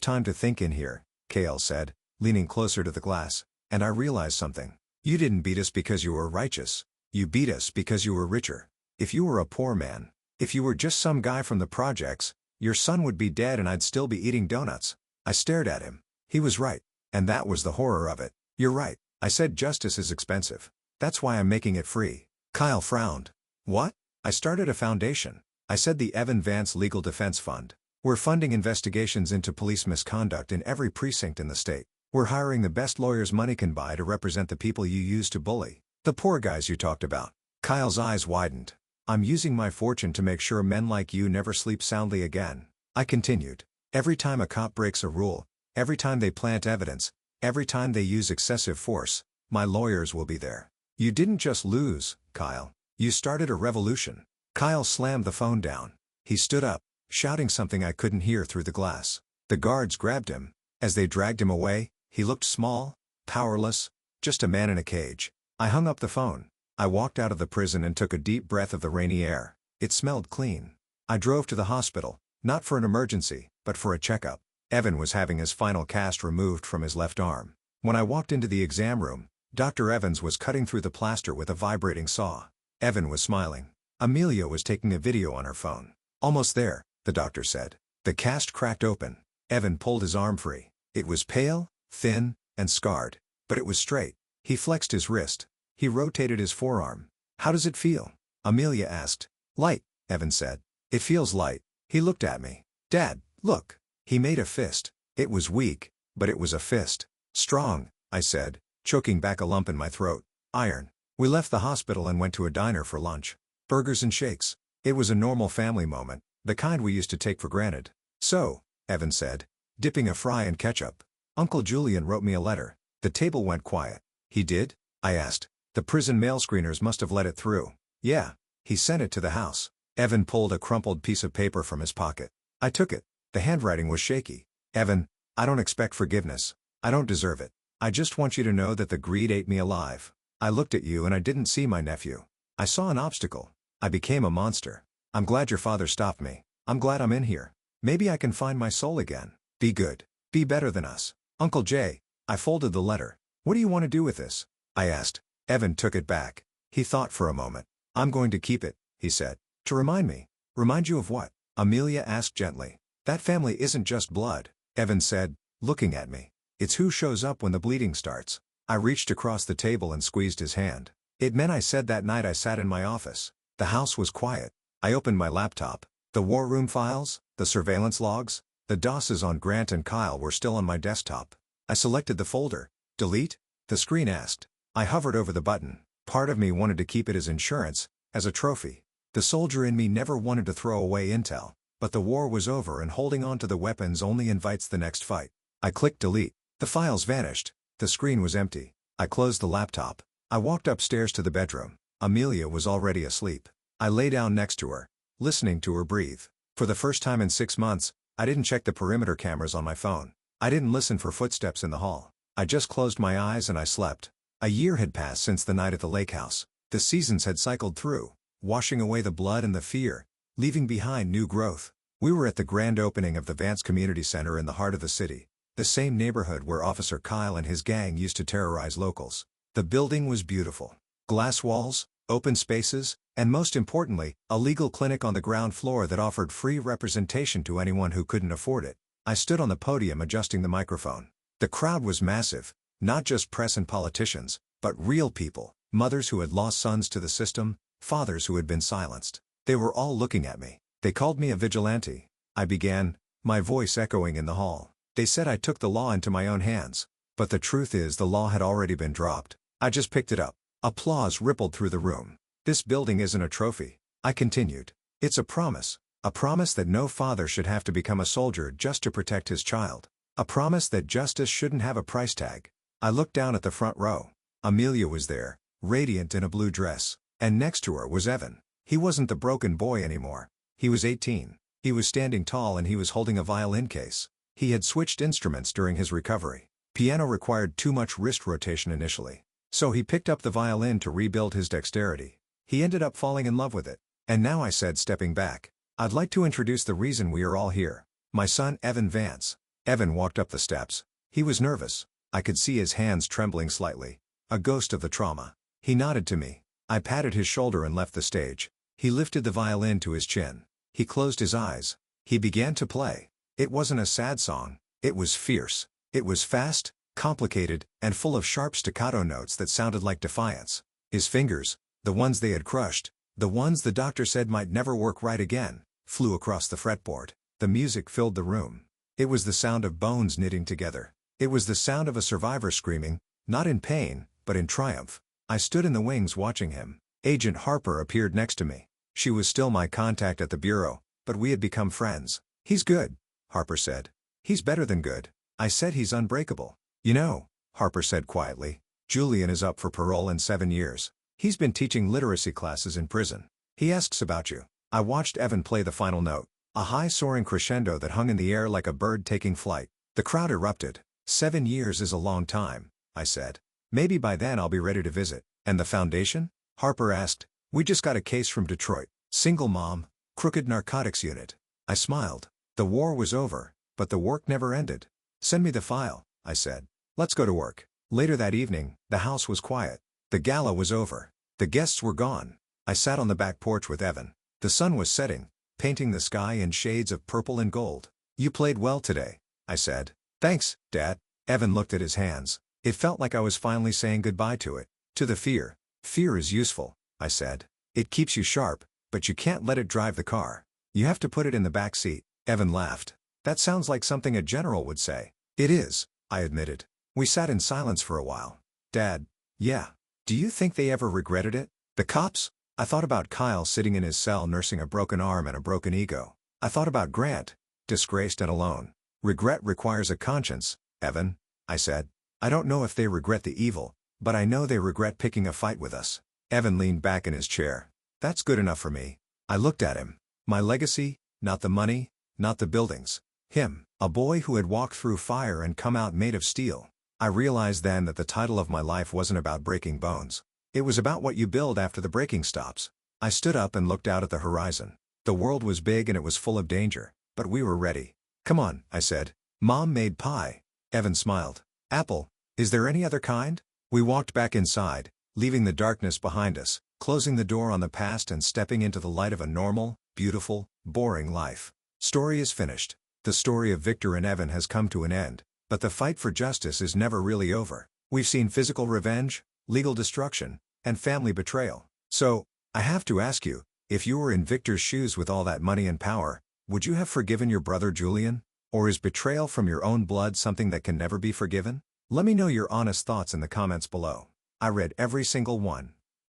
[SPEAKER 1] time to think in here, Cale said, leaning closer to the glass. And I realized something. You didn't beat us because you were righteous. You beat us because you were richer. If you were a poor man, if you were just some guy from the projects, your son would be dead and I'd still be eating donuts. I stared at him. He was right. And that was the horror of it. You're right. I said justice is expensive. That's why I'm making it free. Kyle frowned. What? I started a foundation. I said the Evan Vance Legal Defense Fund. We're funding investigations into police misconduct in every precinct in the state. We're hiring the best lawyers money can buy to represent the people you used to bully. The poor guys you talked about. Kyle's eyes widened. I'm using my fortune to make sure men like you never sleep soundly again. I continued. Every time a cop breaks a rule, every time they plant evidence, every time they use excessive force, my lawyers will be there. You didn't just lose, Kyle. You started a revolution. Kyle slammed the phone down. He stood up, shouting something I couldn't hear through the glass. The guards grabbed him. As they dragged him away, he looked small, powerless, just a man in a cage. I hung up the phone. I walked out of the prison and took a deep breath of the rainy air. It smelled clean. I drove to the hospital, not for an emergency, but for a checkup. Evan was having his final cast removed from his left arm. When I walked into the exam room, Dr. Evans was cutting through the plaster with a vibrating saw. Evan was smiling. Amelia was taking a video on her phone. Almost there, the doctor said. The cast cracked open. Evan pulled his arm free. It was pale, thin, and scarred. But it was straight. He flexed his wrist. He rotated his forearm. How does it feel? Amelia asked. Light, Evan said. It feels light. He looked at me. Dad, look. He made a fist. It was weak, but it was a fist. Strong, I said, choking back a lump in my throat. Iron. We left the hospital and went to a diner for lunch. Burgers and shakes. It was a normal family moment, the kind we used to take for granted. So, Evan said, dipping a fry in ketchup. Uncle Julian wrote me a letter. The table went quiet. He did? I asked. The prison mail screeners must have let it through. Yeah. He sent it to the house. Evan pulled a crumpled piece of paper from his pocket. I took it. The handwriting was shaky. Evan, I don't expect forgiveness. I don't deserve it. I just want you to know that the greed ate me alive. I looked at you and I didn't see my nephew. I saw an obstacle. I became a monster. I'm glad your father stopped me. I'm glad I'm in here. Maybe I can find my soul again. Be good. Be better than us. Uncle Jay. I folded the letter. What do you want to do with this? I asked. Evan took it back. He thought for a moment. I'm going to keep it, he said. To remind me. Remind you of what? Amelia asked gently. That family isn't just blood, Evan said, looking at me. It's who shows up when the bleeding starts. I reached across the table and squeezed his hand. It meant I said that night I sat in my office. The house was quiet. I opened my laptop. The war room files, the surveillance logs, the DOSes on Grant and Kyle were still on my desktop. I selected the folder. Delete? The screen asked. I hovered over the button. Part of me wanted to keep it as insurance, as a trophy. The soldier in me never wanted to throw away intel. But the war was over and holding on to the weapons only invites the next fight. I clicked delete. The files vanished. The screen was empty. I closed the laptop. I walked upstairs to the bedroom. Amelia was already asleep. I lay down next to her, listening to her breathe. For the first time in 6 months, I didn't check the perimeter cameras on my phone. I didn't listen for footsteps in the hall. I just closed my eyes and I slept. A year had passed since the night at the lake house. The seasons had cycled through, washing away the blood and the fear, leaving behind new growth. We were at the grand opening of the Vance Community Center in the heart of the city, the same neighborhood where Officer Kyle and his gang used to terrorize locals. The building was beautiful. Glass walls, open spaces, and most importantly, a legal clinic on the ground floor that offered free representation to anyone who couldn't afford it. I stood on the podium adjusting the microphone. The crowd was massive, not just press and politicians, but real people, mothers who had lost sons to the system, fathers who had been silenced. They were all looking at me. They called me a vigilante. I began, my voice echoing in the hall. They said I took the law into my own hands. But the truth is the law had already been dropped. I just picked it up. Applause rippled through the room. This building isn't a trophy. I continued. It's a promise. A promise that no father should have to become a soldier just to protect his child. A promise that justice shouldn't have a price tag. I looked down at the front row. Amelia was there, radiant in a blue dress. And next to her was Evan. He wasn't the broken boy anymore. He was 18. He was standing tall and he was holding a violin case. He had switched instruments during his recovery. Piano required too much wrist rotation initially. So he picked up the violin to rebuild his dexterity. He ended up falling in love with it. And now, I said, stepping back, I'd like to introduce the reason we are all here. My son, Evan Vance. Evan walked up the steps. He was nervous. I could see his hands trembling slightly. A ghost of the trauma. He nodded to me. I patted his shoulder and left the stage. He lifted the violin to his chin. He closed his eyes. He began to play. It wasn't a sad song. It was fierce. It was fast, complicated, and full of sharp staccato notes that sounded like defiance. His fingers, the ones they had crushed, the ones the doctor said might never work right again, flew across the fretboard. The music filled the room. It was the sound of bones knitting together. It was the sound of a survivor screaming, not in pain, but in triumph. I stood in the wings watching him. Agent Harper appeared next to me. She was still my contact at the bureau, but we had become friends. He's good, Harper said. He's better than good. I said he's unbreakable. You know, Harper said quietly, Julian is up for parole in 7 years. He's been teaching literacy classes in prison. He asks about you. I watched Evan play the final note, a high soaring crescendo that hung in the air like a bird taking flight. The crowd erupted. 7 years is a long time, I said. Maybe by then I'll be ready to visit. And the foundation? Harper asked. We just got a case from Detroit. Single mom, crooked narcotics unit. I smiled. The war was over, but the work never ended. Send me the file, I said. Let's go to work. Later that evening, the house was quiet. The gala was over. The guests were gone. I sat on the back porch with Evan. The sun was setting, painting the sky in shades of purple and gold. You played well today, I said. Thanks, Dad. Evan looked at his hands. It felt like I was finally saying goodbye to it. To the fear. Fear is useful, I said. It keeps you sharp, but you can't let it drive the car. You have to put it in the back seat. Evan laughed. That sounds like something a general would say. It is, I admitted. We sat in silence for a while. Dad. Yeah. Do you think they ever regretted it? The cops? I thought about Kyle sitting in his cell nursing a broken arm and a broken ego. I thought about Grant, disgraced and alone. Regret requires a conscience, Evan, I said. I don't know if they regret the evil, but I know they regret picking a fight with us. Evan leaned back in his chair. That's good enough for me. I looked at him. My legacy, not the money, not the buildings. Him, a boy who had walked through fire and come out made of steel. I realized then that the title of my life wasn't about breaking bones. It was about what you build after the breaking stops. I stood up and looked out at the horizon. The world was big and it was full of danger, but we were ready. Come on, I said. Mom made pie. Evan smiled. Apple. Is there any other kind? We walked back inside, leaving the darkness behind us, closing the door on the past and stepping into the light of a normal, beautiful, boring life. Story is finished. The story of Victor and Evan has come to an end, but the fight for justice is never really over. We've seen physical revenge, legal destruction, and family betrayal. So, I have to ask you, if you were in Victor's shoes with all that money and power, would you have forgiven your brother Julian? Or is betrayal from your own blood something that can never be forgiven? Let me know your honest thoughts in the comments below. I read every single one.